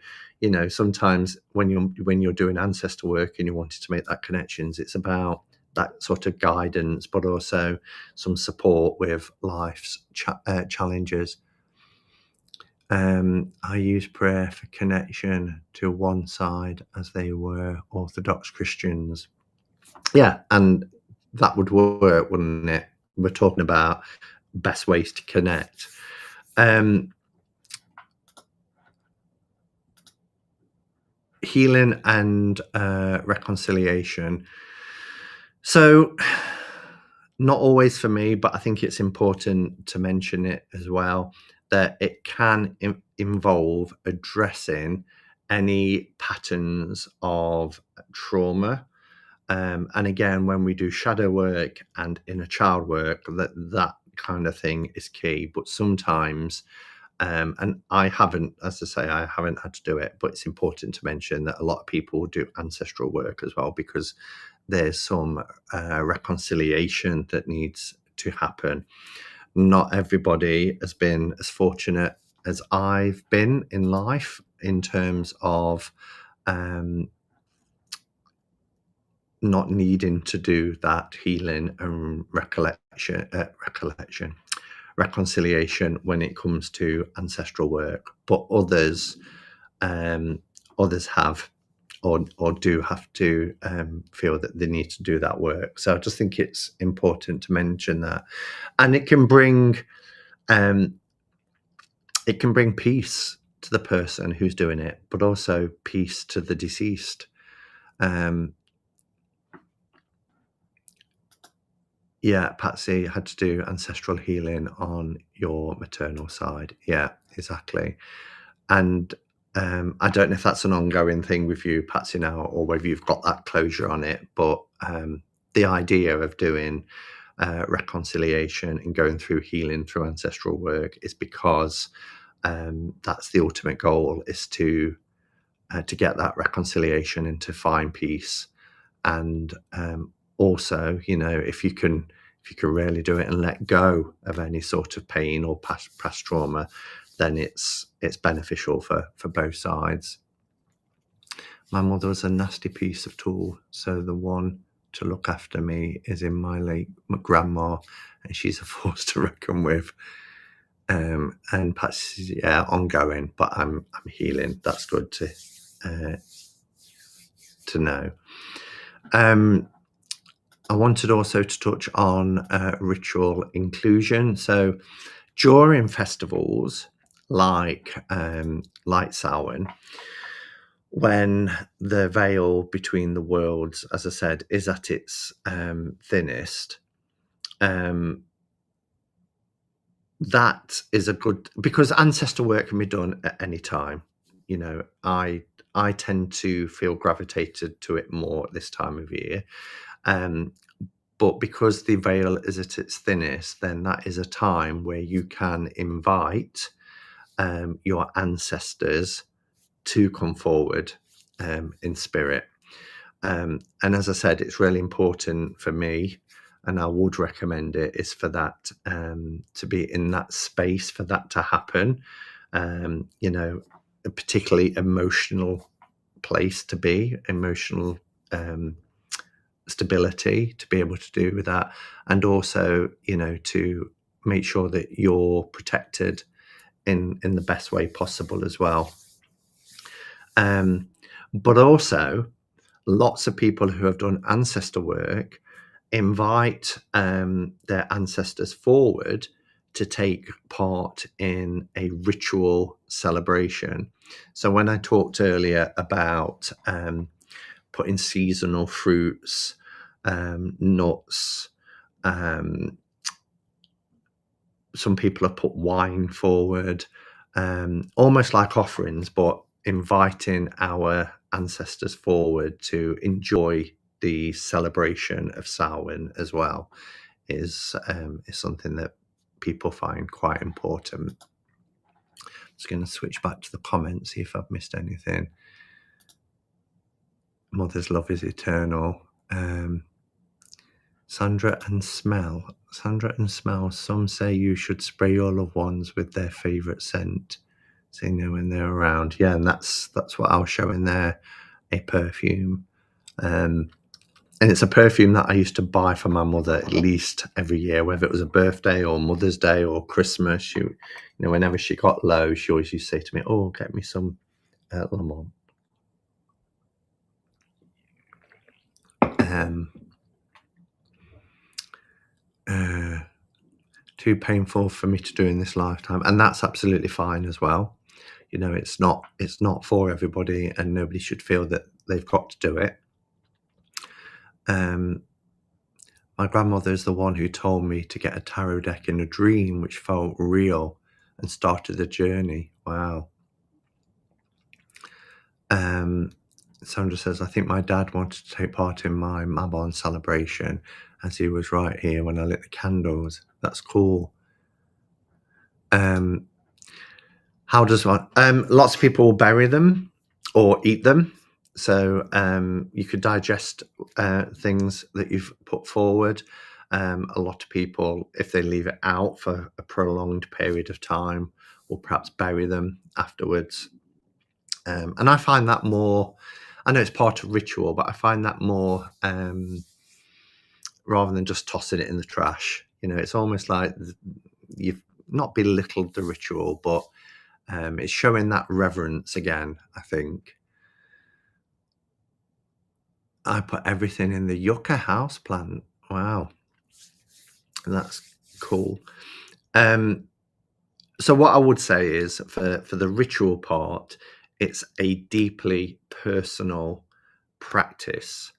sometimes when you're doing ancestor work and you wanted to make that connections, it's about that sort of guidance, but also some support with life's challenges. I use prayer for connection to one side, as they were Orthodox Christians. Yeah, and that would work, wouldn't it? We're talking about best ways to connect. Healing and reconciliation. So, not always for me, but I think it's important to mention it as well, that it can involve addressing any patterns of trauma. And again, when we do shadow work and inner child work, that kind of thing is key. But sometimes, and I haven't, as I say, I haven't had to do it, but it's important to mention that a lot of people do ancestral work as well, because there's some reconciliation that needs to happen. Not everybody has been as fortunate as I've been in life in terms of not needing to do that healing and reconciliation when it comes to ancestral work, but others have or do have to feel that they need to do that work. So I just think it's important to mention that, and it can bring peace to the person who's doing it, but also peace to the deceased. Yeah, Patsy had to do ancestral healing on your maternal side. Yeah, exactly. And I don't know if that's an ongoing thing with you, Patsy, now, or whether you've got that closure on it. But the idea of doing reconciliation and going through healing through ancestral work is because that's the ultimate goal, is to get that reconciliation and to find peace. And also, if you can really do it and let go of any sort of pain or past trauma, then it's beneficial for both sides. My mother was a nasty piece of tool, so the one to look after me is in my late grandma, and she's a force to reckon with. And perhaps, yeah, ongoing, but I'm healing. That's good to know. I wanted also to touch on ritual inclusion. So during festivals like Samhain, when the veil between the worlds, as I said, is at its thinnest, that is a good, because ancestor work can be done at any time. I tend to feel gravitated to it more at this time of year. But because the veil is at its thinnest, then that is a time where you can invite your ancestors to come forward in spirit. And as I said, it's really important for me, and I would recommend it, is for that to be in that space, for that to happen. A particularly emotional place to be, emotional stability to be able to do with that, and also to make sure that you're protected in the best way possible as well. But also, lots of people who have done ancestor work invite their ancestors forward to take part in a ritual celebration. So when I talked earlier about putting seasonal fruits, nuts, some people have put wine forward, almost like offerings, but inviting our ancestors forward to enjoy the celebration of Samhain as well is something that people find quite important. Just going to switch back to the comments, see if I've missed anything. Mother's love is eternal. Sandra and Smell. Some say you should spray your loved ones with their favourite scent, so you know when they're around. Yeah, and that's what I was showing there, a perfume. And it's a perfume that I used to buy for my mother at least every year, whether it was a birthday or Mother's Day or Christmas. Whenever she got low, she always used to say to me, "Oh, get me some Lamont." Too painful for me to do in this lifetime, and that's absolutely fine as well. It's not for everybody, and nobody should feel that they've got to do it. My grandmother is the one who told me to get a tarot deck in a dream, which felt real and started the journey. Wow. Sandra says, I think my dad wanted to take part in my Mabon celebration, as he was right here when I lit the candles. That's cool. How does one? Lots of people will bury them or eat them. So you could digest things that you've put forward. A lot of people, if they leave it out for a prolonged period of time, will perhaps bury them afterwards. And I find that more, I know it's part of ritual, but I find that more rather than just tossing it in the trash. It's almost like you've not belittled the ritual, but it's showing that reverence again, I think. I put everything in the yucca house plant. Wow. That's cool. So what I would say is for the ritual part, it's a deeply personal practice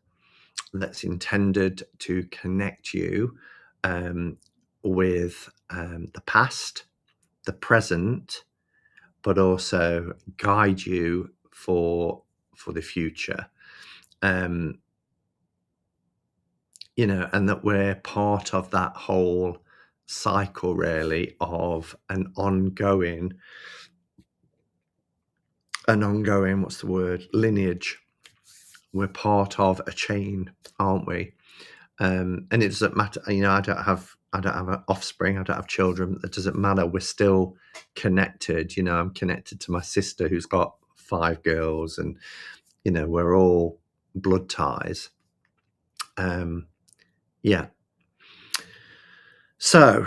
that's intended to connect you with the past, the present, but also guide you for the future. And that we're part of that whole cycle, really, of an ongoing, what's the word, lineage. We're part of a chain, aren't we? And it doesn't matter, I don't have an offspring, I don't have children. It doesn't matter. We're still connected. I'm connected to my sister who's got 5 girls, and we're all blood ties. Yeah. So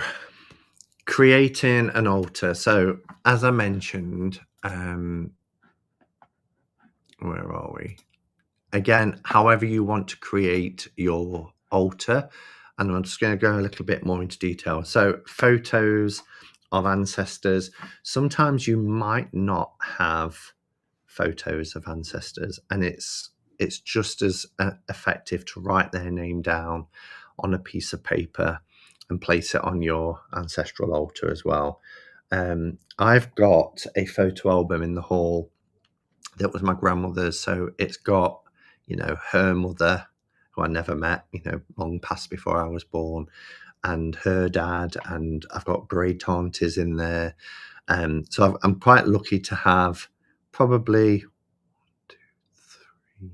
creating an altar. So as I mentioned, where are we? Again, however you want to create your altar, and I'm just going to go a little bit more into detail. So photos of ancestors. Sometimes you might not have photos of ancestors, and it's just as effective to write their name down on a piece of paper and place it on your ancestral altar as well. I've got a photo album in the hall that was my grandmother's, so it's got her mother, who I never met, long past before I was born, and her dad, and I've got great aunties in there. So I'm quite lucky to have probably 2, 3,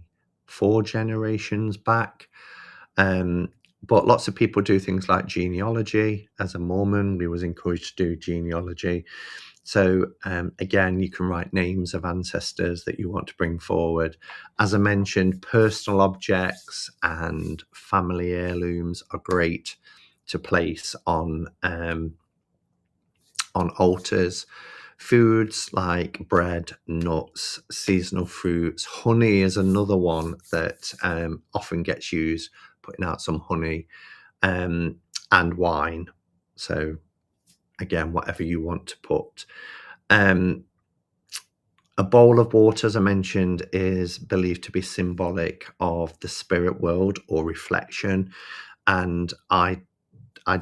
4 generations back. But lots of people do things like genealogy. As a Mormon, we was encouraged to do genealogy. So again, you can write names of ancestors that you want to bring forward. As I mentioned, personal objects and family heirlooms are great to place on altars. Foods like bread, nuts, seasonal fruits. Honey is another one that often gets used, putting out some honey, and wine. So again, whatever you want to put. A bowl of water, as I mentioned, is believed to be symbolic of the spirit world or reflection. And I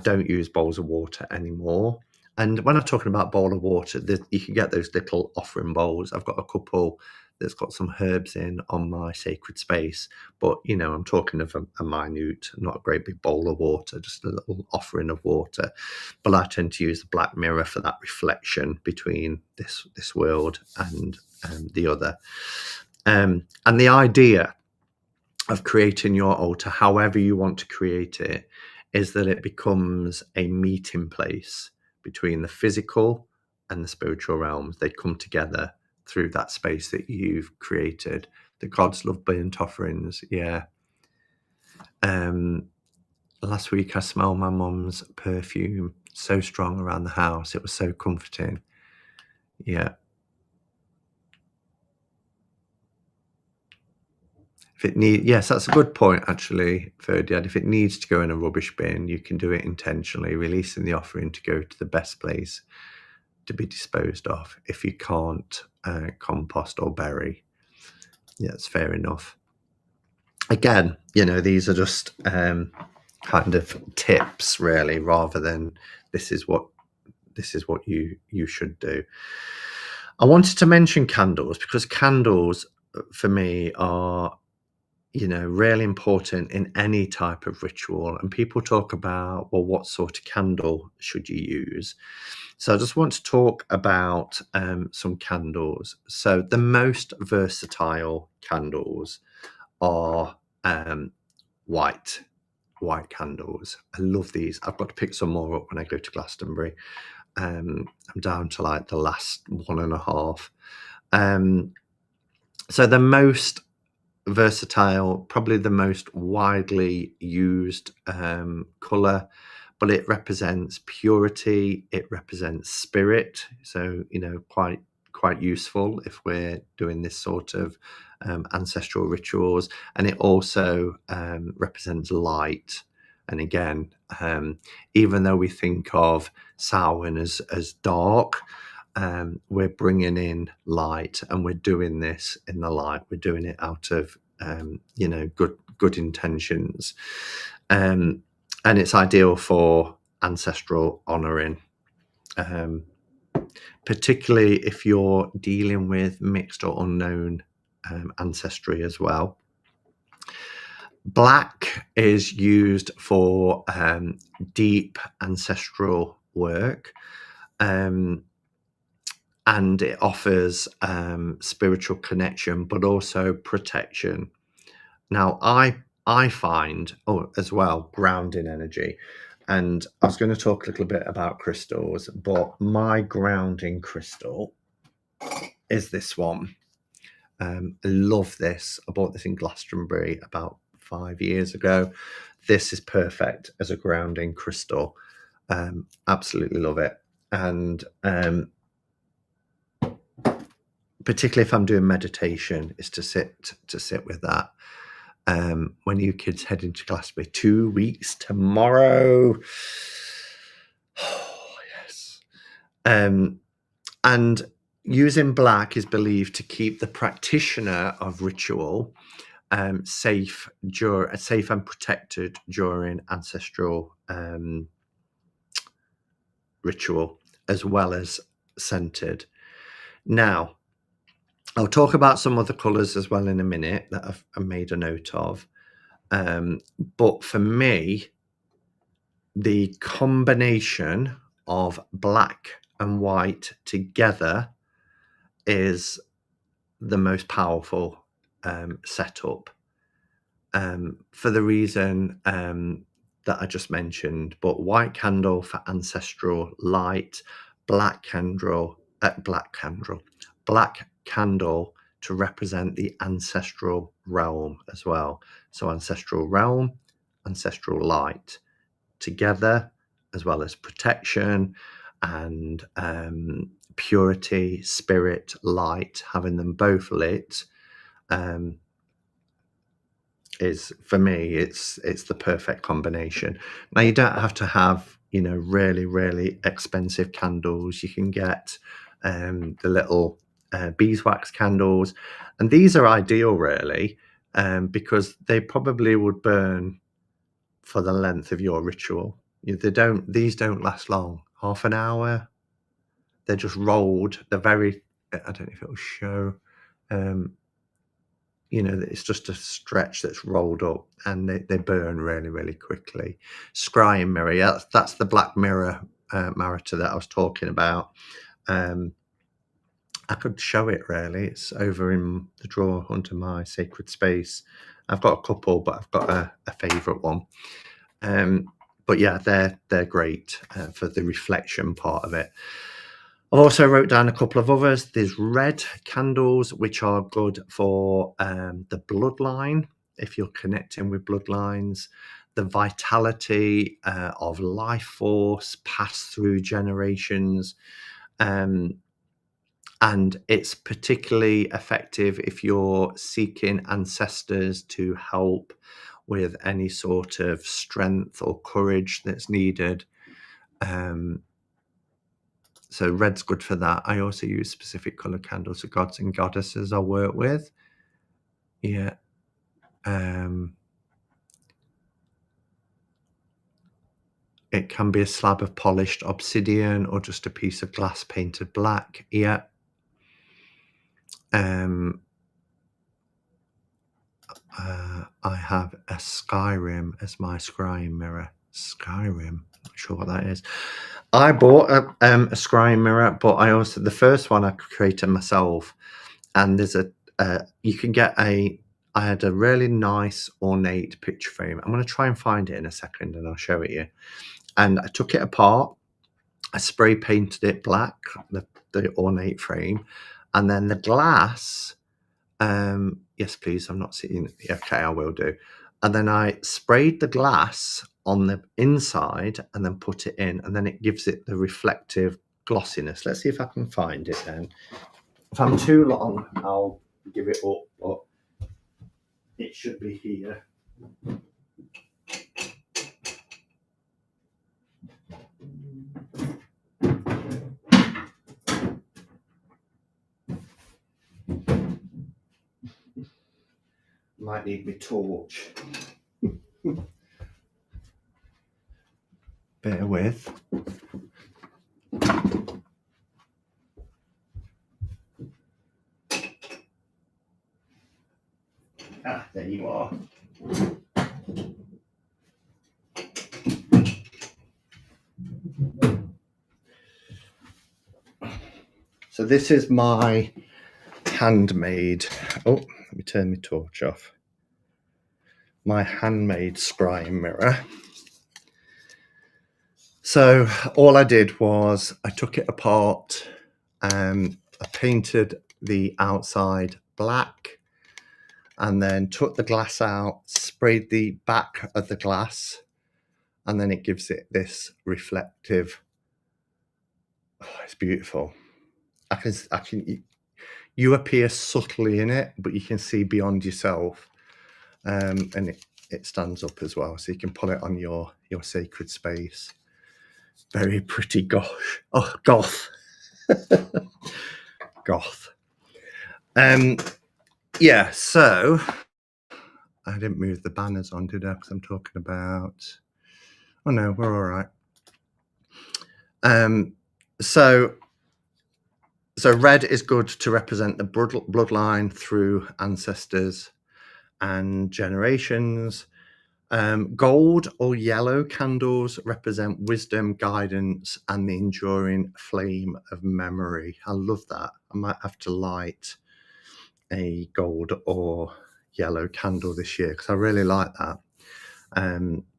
don't use bowls of water anymore. And when I'm talking about bowl of water, you can get those little offering bowls. I've got a couple that's got some herbs in on my sacred space. But, I'm talking of a minute, not a great big bowl of water, just a little offering of water. But I tend to use the black mirror for that reflection between this world and the other. And the idea of creating your altar, however you want to create it, is that it becomes a meeting place between the physical and the spiritual realms. They come together through that space that you've created. The gods love burnt offerings. Yeah. Last week I smelled my mum's perfume so strong around the house. It was so comforting. Yeah. Yes, that's a good point, actually, Ferdiad. If it needs to go in a rubbish bin, you can do it intentionally, releasing the offering to go to the best place to be disposed of. If you can't compost or bury, yeah, it's fair enough. Again, these are just kind of tips, really, rather than this is what you should do. I wanted to mention candles because candles, for me, are really important in any type of ritual. And people talk about, well, what sort of candle should you use? So I just want to talk about some candles. So the most versatile candles are white candles. I love these. I've got to pick some more up when I go to Glastonbury. I'm down to like the last one and a half. So the most versatile, probably the most widely used color, but it represents purity, it represents spirit, so quite useful if we're doing this sort of ancestral rituals. And it also represents light. And again, even though we think of Samhain as dark, we're bringing in light, and we're doing this in the light. We're doing it out of good intentions, and it's ideal for ancestral honoring, particularly if you're dealing with mixed or unknown ancestry as well. Black is used for deep ancestral work. And it offers spiritual connection, but also protection. Now, I find, as well, grounding energy. And I was going to talk a little bit about crystals, but my grounding crystal is this one. I love this. I bought this in Glastonbury about 5 years ago. This is perfect as a grounding crystal. Absolutely love it. And particularly if I'm doing meditation, is to sit with that. When you kids head into Glastonbury, 2 weeks tomorrow. Oh, yes. And using black is believed to keep the practitioner of ritual safe and protected during ancestral ritual, as well as centered. Now, I'll talk about some other colours as well in a minute that I've made a note of. But for me, the combination of black and white together is the most powerful setup, for the reason that I just mentioned. But white candle for ancestral light, black candle to represent the ancestral realm as well. So ancestral realm, ancestral light together, as well as protection and purity, spirit, light, having them both lit is, for me, it's the perfect combination. Now, you don't have to have really, really expensive candles. You can get the little beeswax candles, and these are ideal, really, because they probably would burn for the length of your ritual. These don't last long. Half an hour. They're just rolled. They're very, I don't know if it'll show. It's just a stretch that's rolled up, and they burn really, really quickly. Scrying mirror, that's the black mirror Marita that I was talking about. I could show it, really. It's over in the drawer under my sacred space. I've got a couple, but I've got a favourite one. But yeah, they're great for the reflection part of it. I also wrote down a couple of others. There's red candles, which are good for the bloodline, if you're connecting with bloodlines, the vitality of life force passed through generations. And it's particularly effective if you're seeking ancestors to help with any sort of strength or courage that's needed. So red's good for that. I also use specific color candles for gods and goddesses I work with. Yeah. It can be a slab of polished obsidian or just a piece of glass painted black. Yeah. I have a Skyrim as my scrying mirror. Skyrim. Not sure what that is. I bought a scrying mirror, but I also, the first one I created myself, and there's you can get I had a really nice ornate picture frame. I'm going to try and find it in a second and I'll show it you. And I took it apart. I spray painted it black, the ornate frame, and then the glass. Yes, please. I'm not seeing. Okay, I will do. And then I sprayed the glass on the inside and then put it in, and then it gives it the reflective glossiness. Let's see if I can find it then. If I'm too long, I'll give it up, but it should be here. Might need my torch. Bear with. Ah, there you are. So this is my handmade. Oh, let me turn my torch off. My handmade scrying mirror. So all I did was I took it apart, I painted the outside black, and then took the glass out, sprayed the back of the glass, and then it gives it this reflective. Oh, it's beautiful. You appear subtly in it, but you can see beyond yourself, and it stands up as well, so you can pull it on your sacred space. Very pretty. Gosh. Oh, goth. Goth. Yeah, so I didn't move the banners on, did I? Because I'm talking about. Oh no, we're all right. So red is good to represent the bloodline through ancestors and generations. Gold or yellow candles represent wisdom, guidance, and the enduring flame of memory. I love that. I might have to light a gold or yellow candle this year because I really like that.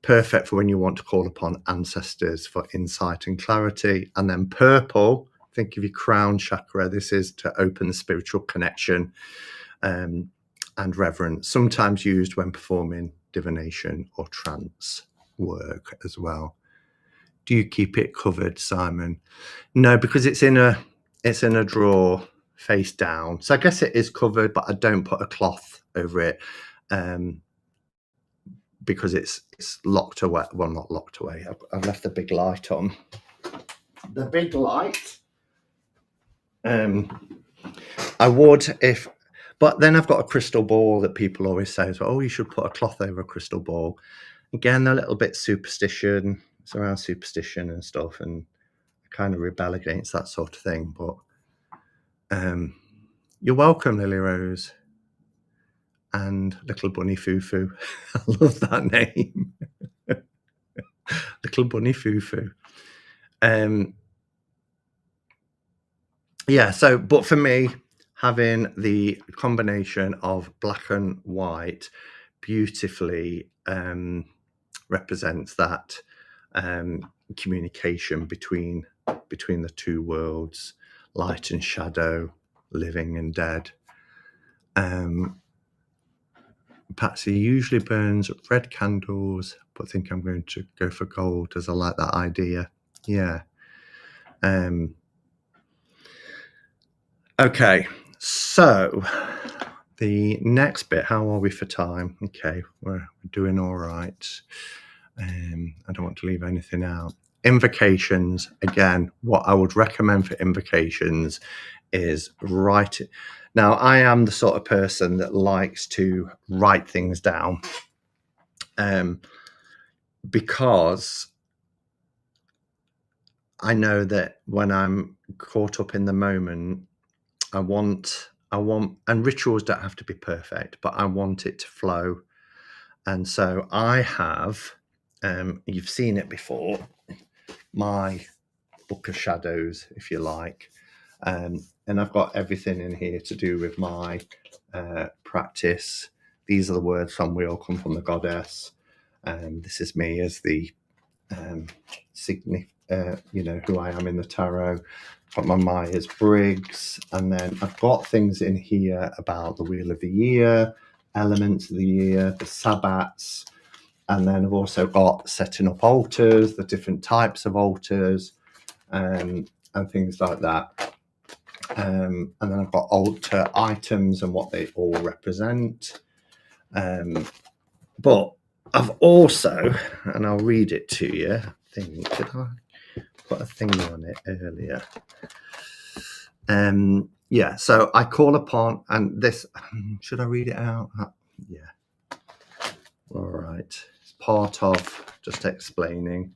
Perfect for when you want to call upon ancestors for insight and clarity. And then purple, think of your crown chakra. This is to open the spiritual connection and reverence, sometimes used when performing divination or trance work as well. Do you keep it covered, Simon? No, because it's in a drawer face down. So I guess it is covered, but I don't put a cloth over it because it's locked away. Well, not locked away. I've left the big light on. The big light. I would if, but then I've got a crystal ball that people always say, oh, you should put a cloth over a crystal ball. Again, a little bit superstition. It's around superstition and stuff, and I kind of rebel against that sort of thing. But you're welcome, Lily Rose and Little Bunny Foo-Foo. I love that name. Little Bunny Foo-Foo. Yeah, so, but for me, having the combination of black and white beautifully represents that communication between the two worlds, light and shadow, living and dead. Patsy usually burns red candles, but I think I'm going to go for gold as I like that idea. Yeah. Okay, so the next bit, how are we for time? Okay, we're doing all right. I don't want to leave anything out. Invocations, again, what I would recommend for invocations is write it. Now, I am the sort of person that likes to write things down because I know that when I'm caught up in the moment, I want, and rituals don't have to be perfect, but I want it to flow. And so I have, you've seen it before, my book of shadows, if you like. And I've got everything in here to do with my practice. These are the words from We All Come From the Goddess. This is me as the who I am in the tarot. I've got my Myers-Briggs, and then I've got things in here about the Wheel of the Year, elements of the year, the Sabbats, and then I've also got setting up altars, the different types of altars, and things like that. And then I've got altar items and what they all represent. But I've also, and I'll read it to you, I think, did I put a thing on it earlier? Yeah, so I call upon, and this, should I read it out? Yeah. All right. It's part of just explaining.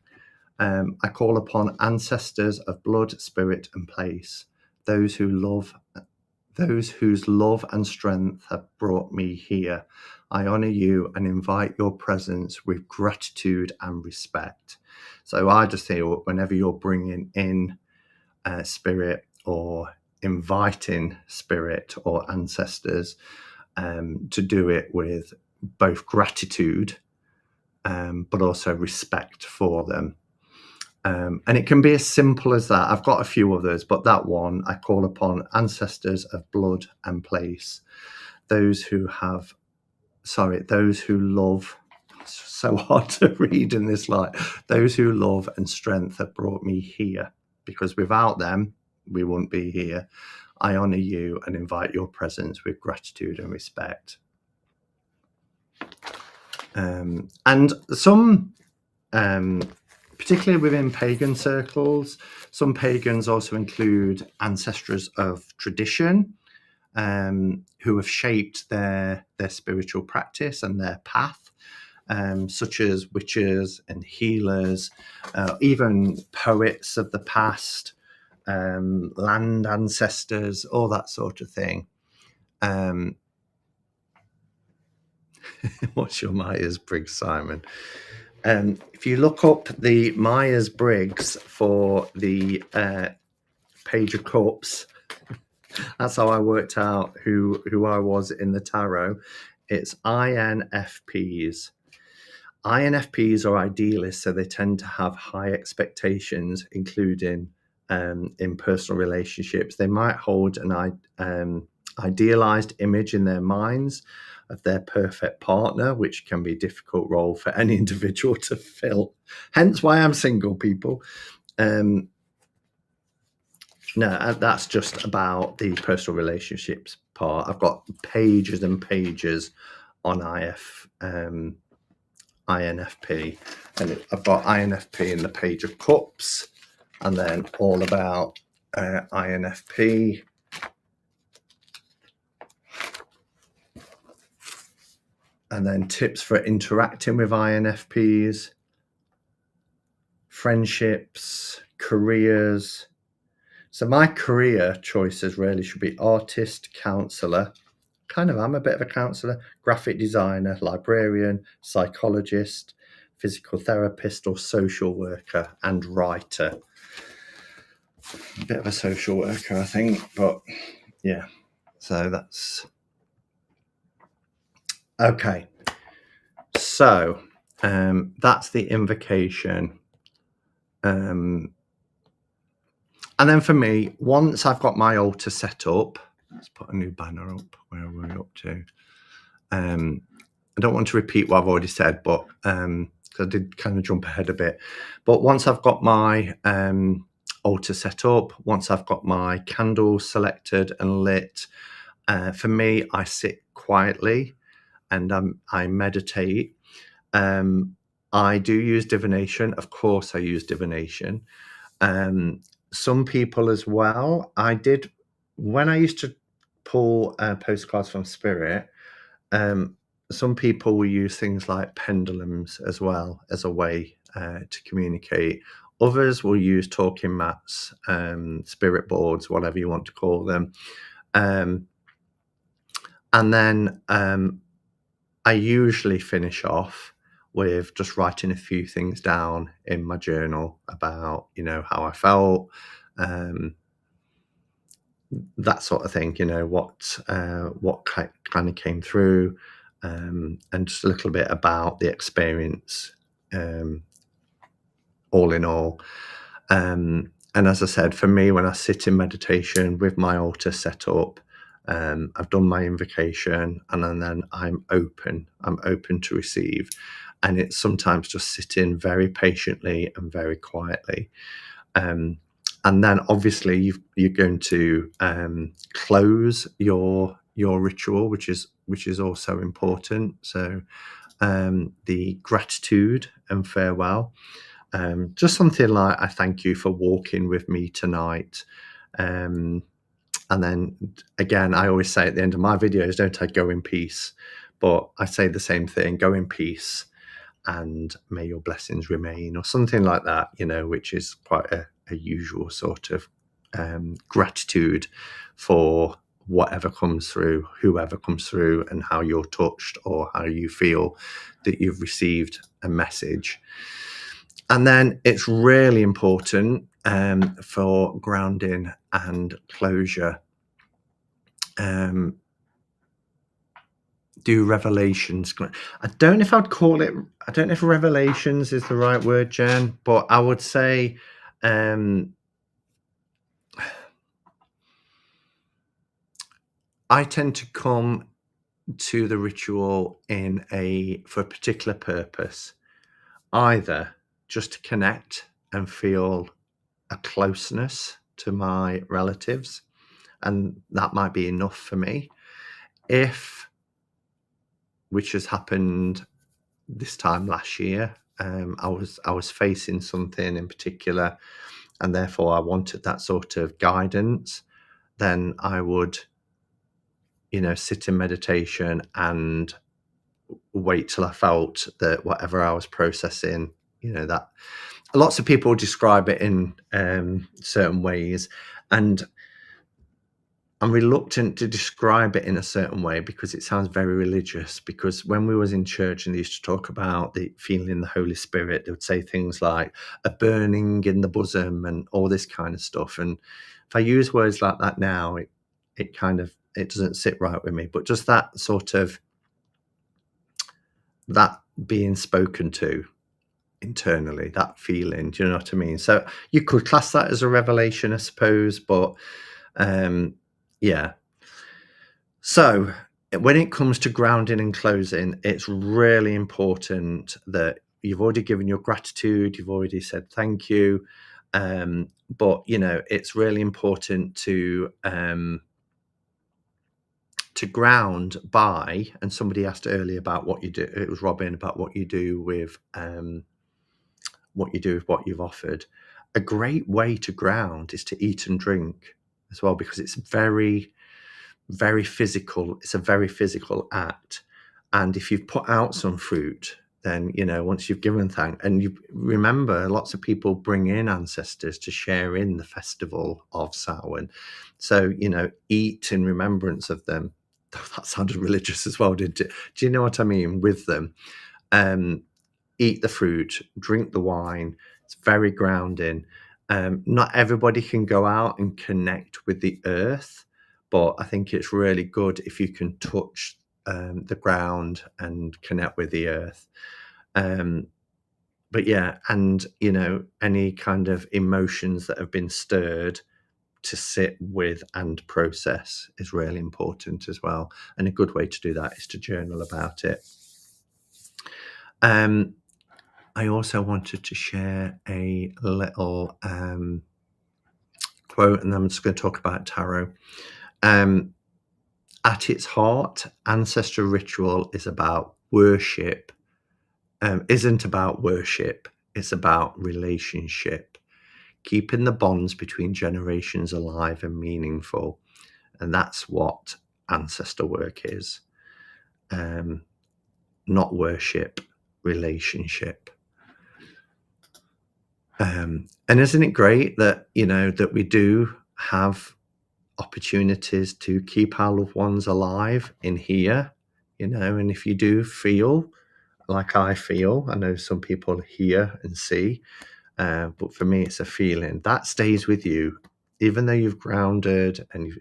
I call upon ancestors of blood, spirit, and place, those whose love and strength have brought me here. I honor you and invite your presence with gratitude and respect. So I just feel whenever you're bringing in spirit or inviting spirit or ancestors, to do it with both gratitude but also respect for them. And it can be as simple as that. I've got a few others, but that one, I call upon ancestors of blood and place, those who love, so hard to read in this light, those who love and strength have brought me here, because without them, we wouldn't be here. I honor you and invite your presence with gratitude and respect. And some, particularly within pagan circles, some pagans also include ancestors of tradition, who have shaped their spiritual practice and their path, such as witches and healers, even poets of the past, land ancestors, all that sort of thing. What's your Myers-Briggs, Simon? If you look up the Myers-Briggs for the Page of Cups, that's how I worked out who I was in the tarot. It's INFPs. INFPs are idealists, so they tend to have high expectations, including in personal relationships. They might hold an idealized image in their minds of their perfect partner, which can be a difficult role for any individual to fill. Hence why I'm single, people. No, that's just about the personal relationships part. I've got pages and pages on INFP, and I've got INFP in the Page of Cups, and then all about INFP. And then tips for interacting with INFPs, friendships, careers. So my career choices really should be artist, counsellor. Kind of am a bit of a counsellor, graphic designer, librarian, psychologist, physical therapist or social worker, and writer. A bit of a social worker, I think, but yeah. So that's... Okay. So that's the invocation. And then for me, once I've got my altar set up, let's put a new banner up. Where are we up to? I don't want to repeat what I've already said, but 'cause I did kind of jump ahead a bit. But once I've got my altar set up, once I've got my candles selected and lit, for me, I sit quietly and I meditate. I do use divination. Of course, I use divination. Um, some people as well. I did when I used to pull postcards from spirit. Um, some people will use things like pendulums as well as a way to communicate. Others will use talking mats, spirit boards, whatever you want to call them. Um, and then I usually finish off with just writing a few things down in my journal about, how I felt, um, that sort of thing. What kind of came through, and just a little bit about the experience, um, all in all. And as I said, for me, when I sit in meditation with my altar set up, I've done my invocation, and then I'm open. I'm open to receive, and it's sometimes just sitting very patiently and very quietly. Um, and then obviously you're going to close your ritual, which is also important. So the gratitude and farewell. Just something like, I thank you for walking with me tonight. And then again, I always say at the end of my videos, don't I go in peace? But I say the same thing, go in peace and may your blessings remain, or something like that, which is quite a usual sort of gratitude for whatever comes through, whoever comes through, and how you're touched or how you feel that you've received a message. And then it's really important for grounding and closure. Do revelations. I don't know if I'd call it, I don't know if revelations is the right word, Jen, but I would say I tend to come to the ritual for a particular purpose, either just to connect and feel a closeness to my relatives, and that might be enough for me. Which has happened this time last year, I was facing something in particular, and therefore I wanted that sort of guidance. Then I would, sit in meditation and wait till I felt that whatever I was processing, that lots of people describe it in certain ways, and I'm reluctant to describe it in a certain way because it sounds very religious. Because when we was in church and they used to talk about the feeling the Holy Spirit, they would say things like a burning in the bosom and all this kind of stuff. And if I use words like that now, it doesn't sit right with me. But just that sort of, that being spoken to internally, that feeling, do you know what I mean? So you could class that as a revelation, I suppose, but yeah. So when it comes to grounding and closing, it's really important that you've already given your gratitude, you've already said thank you, but it's really important to ground by, and somebody asked earlier about what you do, it was Robin, about what you do with what you've offered. A great way to ground is to eat and drink as well, because it's very physical. It's a very physical act. And if you've put out some fruit, then, once you've given thanks, and you remember, lots of people bring in ancestors to share in the festival of Samhain. So, eat in remembrance of them. That sounded religious as well, didn't it? Do you know what I mean? With them. Eat the fruit, drink the wine. It's very grounding. Not everybody can go out and connect with the earth, but I think it's really good if you can touch the ground and connect with the earth. But yeah, and any kind of emotions that have been stirred, to sit with and process is really important as well. And a good way to do that is to journal about it. I also wanted to share a little quote, and I'm just going to talk about tarot. At its heart, ancestral ritual is about worship. Isn't about worship. It's about relationship, keeping the bonds between generations alive and meaningful. And that's what ancestor work is. Not worship, relationship. And isn't it great that, that we do have opportunities to keep our loved ones alive in here, and if you do feel like I feel, I know some people hear and see, but for me, it's a feeling that stays with you, even though you've grounded and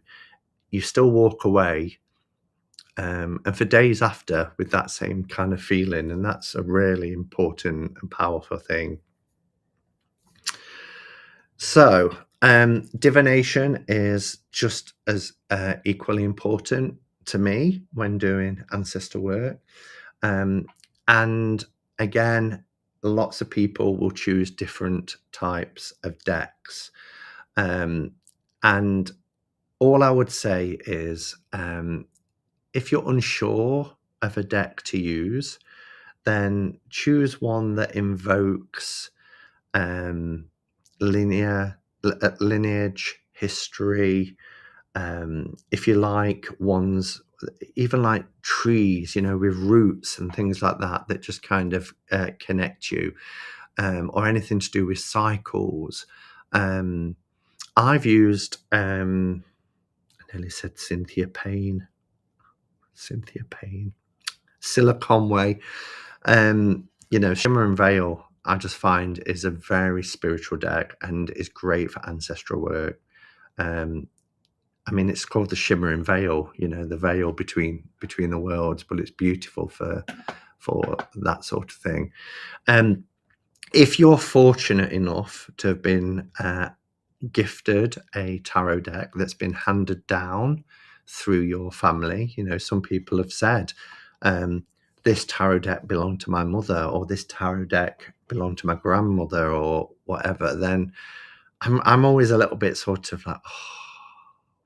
you still walk away, and for days after with that same kind of feeling. And that's a really important and powerful thing. So, divination is just as equally important to me when doing ancestor work. And again, lots of people will choose different types of decks. And all I would say is, if you're unsure of a deck to use, then choose one that invokes lineage, history. If you like ones, even like trees, with roots and things like that, that just kind of connect you, or anything to do with cycles. I've used, I nearly said Cynthia Payne, Silicon Way. Shimmer and Veil, I just find, is a very spiritual deck and is great for ancestral work. It's called the Shimmer and Veil, the veil between the worlds, but it's beautiful for that sort of thing. If you're fortunate enough to have been gifted a tarot deck that's been handed down through your family, some people have said, this tarot deck belonged to my mother, or this tarot deck belonged to my grandmother, or whatever, then I'm always a little bit sort of like,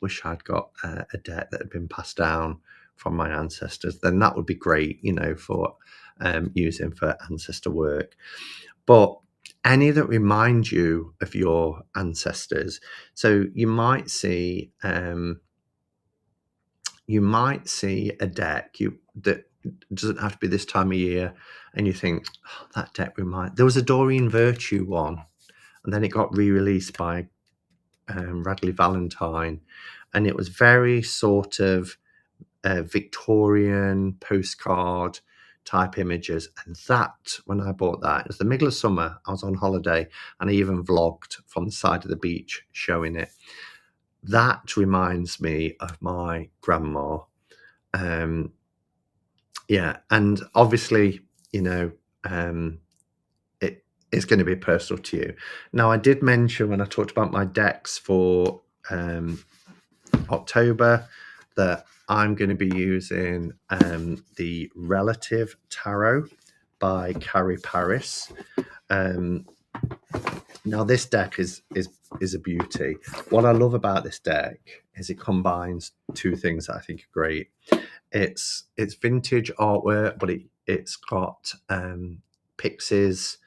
wish I'd got a deck that had been passed down from my ancestors. Then that would be great, for using for ancestor work. But any that remind you of your ancestors. So you might see a deck that doesn't have to be this time of year, and you think, that deck there was a Doreen Virtue one, and then it got re-released by Radley Valentine, and it was very sort of Victorian postcard type images. And that, when I bought that, it was the middle of summer, I was on holiday, and I even vlogged from the side of the beach showing it. That reminds me of my grandma. And obviously, it is going to be personal to you. Now, I did mention when I talked about my decks for October that I'm going to be using the Relative Tarot by Carrie Paris. Now, this deck is a beauty. What I love about this deck is it combines two things that I think are great. It's vintage artwork, but it's got pixies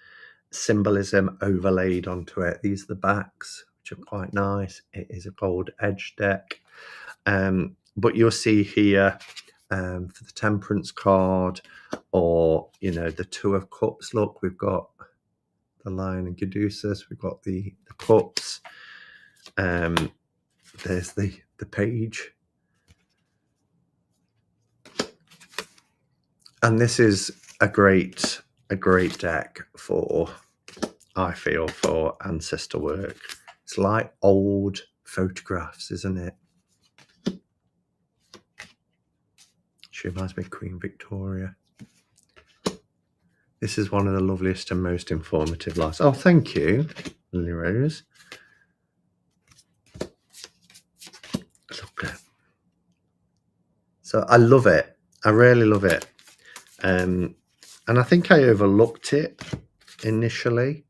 symbolism overlaid onto it. These are the backs, which are quite nice. It is a gold edge deck. But you'll see here for the Temperance card, or the Two of Cups. Look, we've got the Lion and Caduceus. We've got the Cups. There's the Page, and this is a great deck for, I feel, for ancestor work. It's like old photographs, isn't it? She reminds me of Queen Victoria. This is one of the loveliest and most informative lives. Oh, thank you, Lily Rose. Look at it. So I love it. I really love it. and I think I overlooked it initially.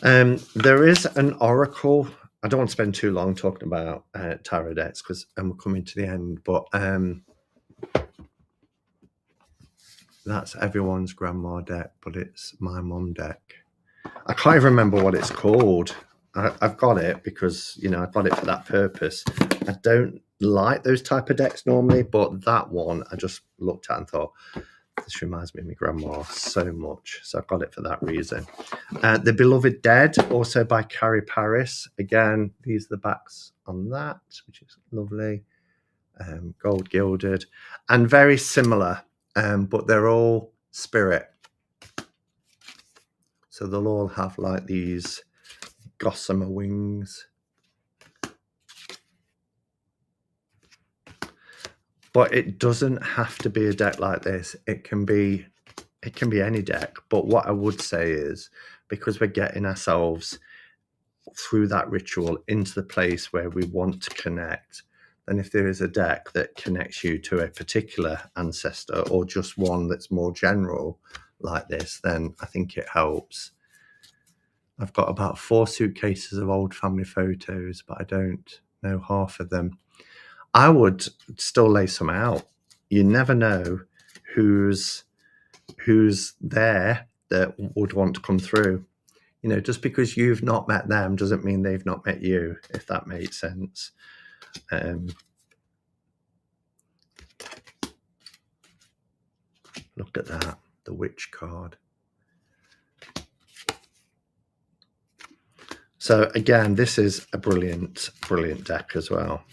There is an oracle. I don't want to spend too long talking about tarot decks because we're coming to the end, but that's everyone's grandma deck, but it's my mum deck. I can't even remember what it's called. I've got it because, you know, I got it for that purpose. I don't like those type of decks normally, but that one I just looked at and thought, this reminds me of my grandma so much. So I got it for that reason. The Beloved Dead, also by Carrie Paris. Again, these are the backs on that, which is lovely. Gold gilded. And very similar, but they're all spirit. So they'll all have like these gossamer wings. But it doesn't have to be a deck like this. It can be any deck. But what I would say is, because we're getting ourselves through that ritual into the place where we want to connect, then if there is a deck that connects you to a particular ancestor or just one that's more general like this, then I think it helps. I've got about 4 suitcases of old family photos, but I don't know half of them. I would still lay some out. You never know who's there that would want to come through. You know, just because you've not met them doesn't mean they've not met you, if that makes sense. Look at that, the witch card. So again, this is a brilliant, brilliant deck as well.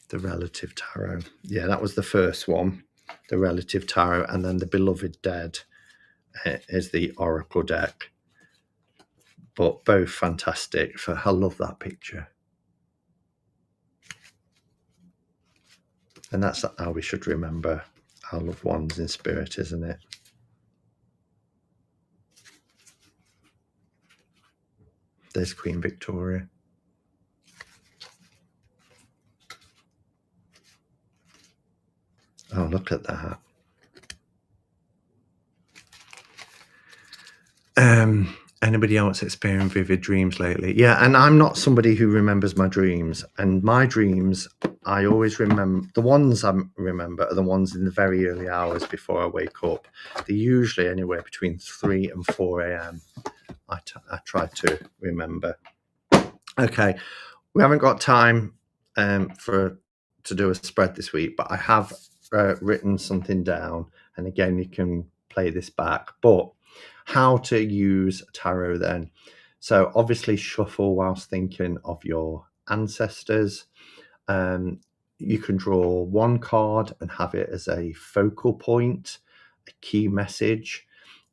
The Relative Tarot. Yeah, that was the first one, the Relative Tarot, and then the Beloved Dead is the Oracle deck. But both fantastic. I love that picture. And that's how we should remember our loved ones in spirit, isn't it? There's Queen Victoria. Oh, look at that. Anybody else experiencing vivid dreams lately? Yeah, and I'm not somebody who remembers my dreams. And my dreams, I always remember, the ones I remember are the ones in the very early hours before I wake up. They're usually anywhere between 3 and 4 a.m. I try to remember. Okay, we haven't got time to do a spread this week, but I have written something down. And again, you can play this back. But how to use tarot then. So obviously shuffle whilst thinking of your ancestors. You can draw one card and have it as a focal point, a key message.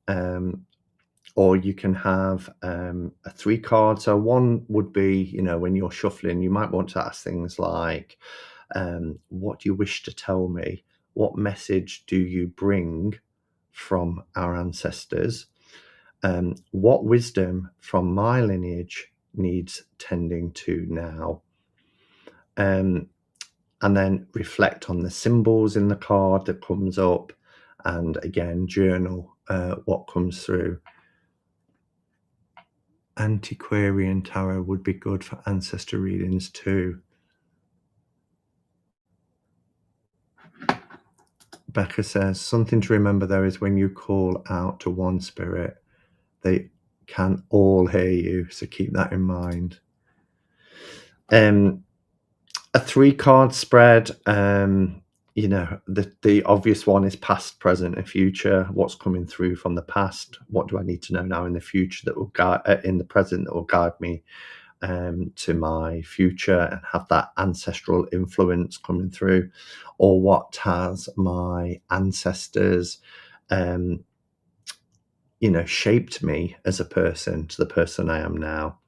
Or you can have a 3 card. So one would be, you know, when you're shuffling, you might want to ask things like, what do you wish to tell me? What message do you bring from our ancestors? What wisdom from my lineage needs tending to now? And then reflect on the symbols in the card that comes up, and again, journal what comes through. Antiquarian tarot would be good for ancestor readings too. Becca says, something to remember though is when you call out to one spirit, they can all hear you, so keep that in mind. A 3 card spread, you know, the obvious one is past, present, and future. What's coming through from the past? What do I need to know now in the future that will guide in the present that will guide me to my future and have that ancestral influence coming through? Or what has my ancestors you know, shaped me as a person to the person I am now?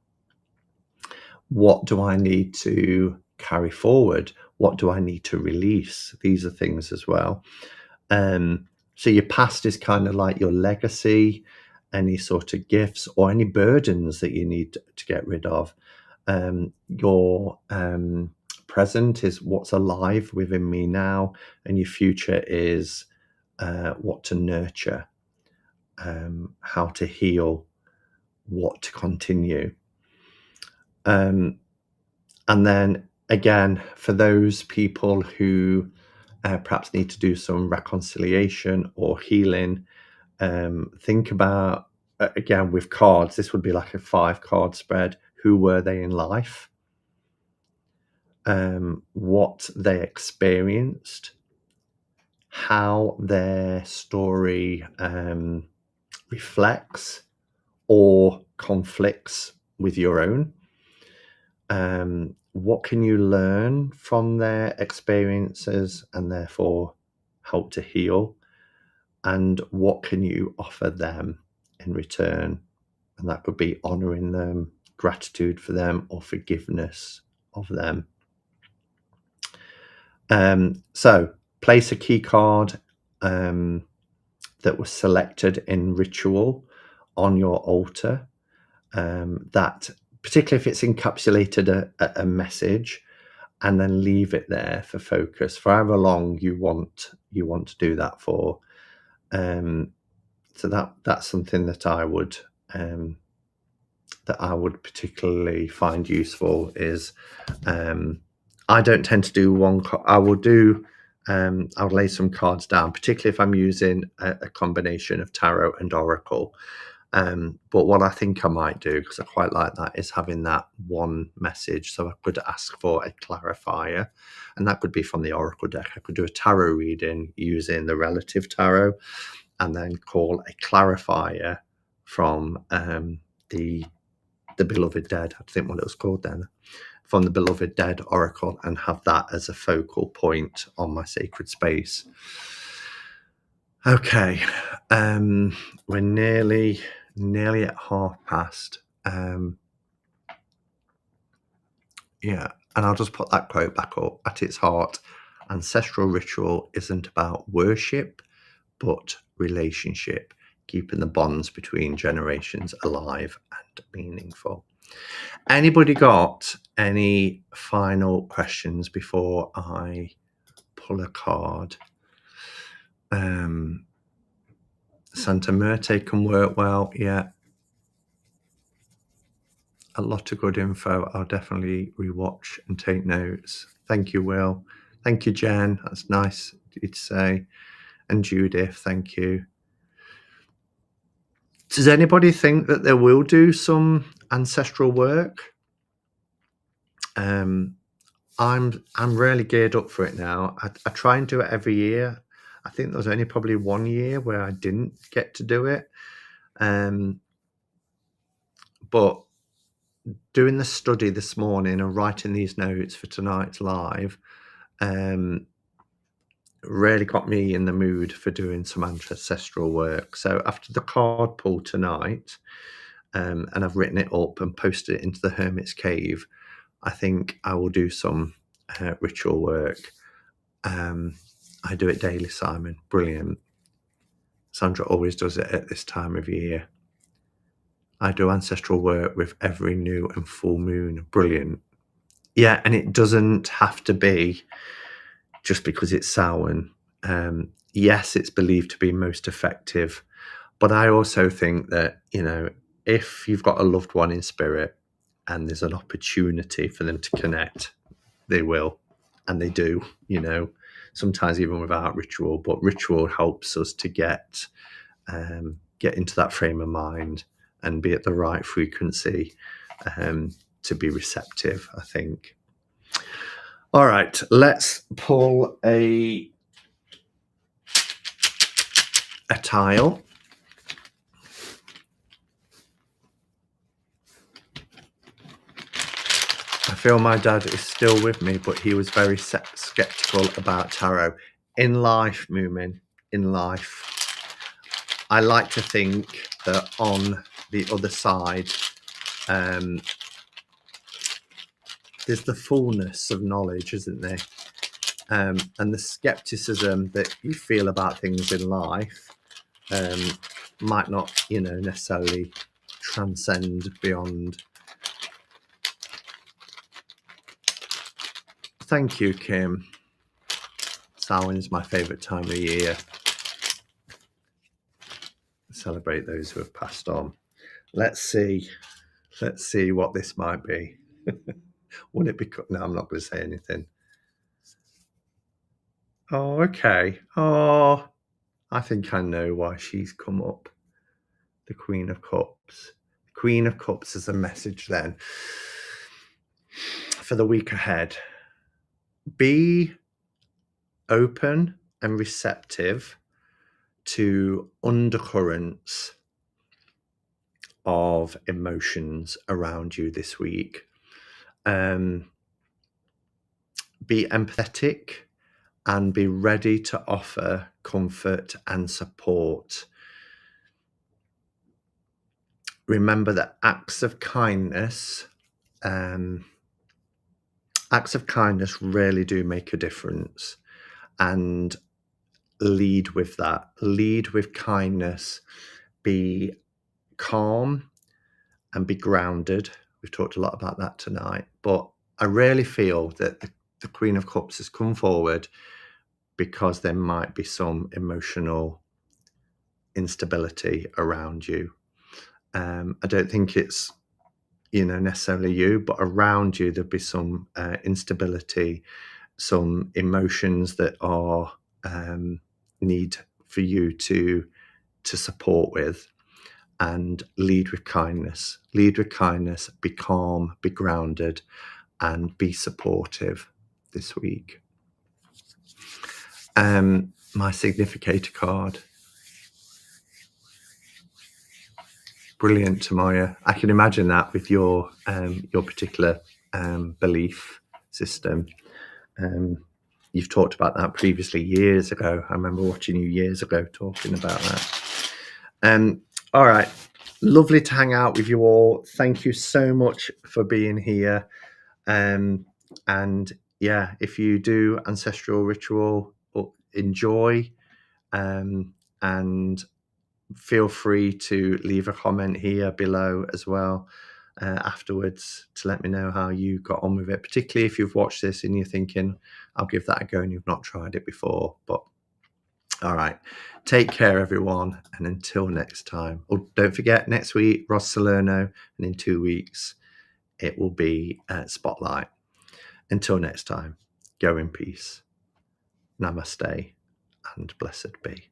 What do I need to carry forward? What do I need to release? These are things as well. So your past is kind of like your legacy, any sort of gifts or any burdens that you need to get rid of. Your present is what's alive within me now, and your future is what to nurture, how to heal, what to continue. And then again, for those people who perhaps need to do some reconciliation or healing, think about, again, with cards, this would be like a 5-card spread. Who were they in life? What they experienced, how their story reflects or conflicts with your own. What can you learn from their experiences and therefore help to heal? And what can you offer them in return? And that could be honoring them, gratitude for them, or forgiveness of them. So place a key card that was selected in ritual on your altar, that particularly if it's encapsulated a message, and then leave it there for focus for however long you want to do that for. So that's something that I would particularly find useful. Is I don't tend to do one. I will do. I'll lay some cards down, particularly if I'm using a combination of tarot and oracle. But what I think I might do, because I quite like that, is having that one message. So I could ask for a clarifier, and that could be from the oracle deck. I could do a tarot reading using the relative tarot, and then call a clarifier from the beloved dead. I think what it was called then, from the beloved dead oracle, and have that as a focal point on my sacred space. Okay, we're nearly at past. Yeah, and I'll just put that quote back up. At its heart, ancestral ritual isn't about worship, but relationship, keeping the bonds between generations alive and meaningful. Anybody got any final questions before I pull a card? Santa Muerte can work well. Yeah. A lot of good info. I'll definitely rewatch and take notes. Thank you, Will. Thank you, Jen. That's nice of you to say. And Judith, thank you. Does anybody think that they will do some ancestral work? I'm really geared up for it now. I try and do it every year. I think there was only probably one year where I didn't get to do it. But doing the study this morning and writing these notes for tonight's live really got me in the mood for doing some ancestral work. So after the card pull tonight, and I've written it up and posted it into the Hermit's Cave, I think I will do some ritual work. I do it daily, Simon. Brilliant. Sandra always does it at this time of year. I do ancestral work with every new and full moon. Brilliant. Yeah, and it doesn't have to be just because it's Samhain. Yes, it's believed to be most effective, but I also think that, if you've got a loved one in spirit and there's an opportunity for them to connect, they will, and they do, sometimes even without ritual, but ritual helps us to get into that frame of mind and be at the right frequency to be receptive, I think. All right, let's pull a tile. I feel my dad is still with me, but he was very skeptical about tarot. In life, Moomin, in life, I like to think that on the other side, there's the fullness of knowledge, isn't there? And the skepticism that you feel about things in life might not, necessarily transcend beyond Thank you, Kim. Samhain's my favourite time of the year. Celebrate those who have passed on. Let's see what this might be. Would it be? No, I'm not going to say anything. Oh, okay. Oh, I think I know why she's come up. The Queen of Cups. Queen of Cups is a message then for the week ahead. Be open and receptive to undercurrents of emotions around you this week. Be empathetic and be ready to offer comfort and support. Remember that acts of kindness really do make a difference, and lead with that. Lead with kindness. Be calm and be grounded. We've talked a lot about that tonight, but I really feel that the Queen of Cups has come forward because there might be some emotional instability around you. I don't think it's necessarily you, but around you there'll be some instability, some emotions that are need for you to support with, and lead with kindness. Lead with kindness, be calm, be grounded, and be supportive this week. My significator card. Brilliant, Tamoya. I can imagine that with your particular belief system. You've talked about that previously years ago. I remember watching you years ago talking about that. All right. Lovely to hang out with you all. Thank you so much for being here. And yeah, if you do ancestral ritual, enjoy, and feel free to leave a comment here below as well afterwards to let me know how you got on with it, particularly if you've watched this and you're thinking, I'll give that a go, and you've not tried it before. But all right, take care, everyone, and until next time. Oh, don't forget, next week, Ross Salerno, and in 2 weeks, it will be Spotlight. Until next time, go in peace. Namaste and blessed be.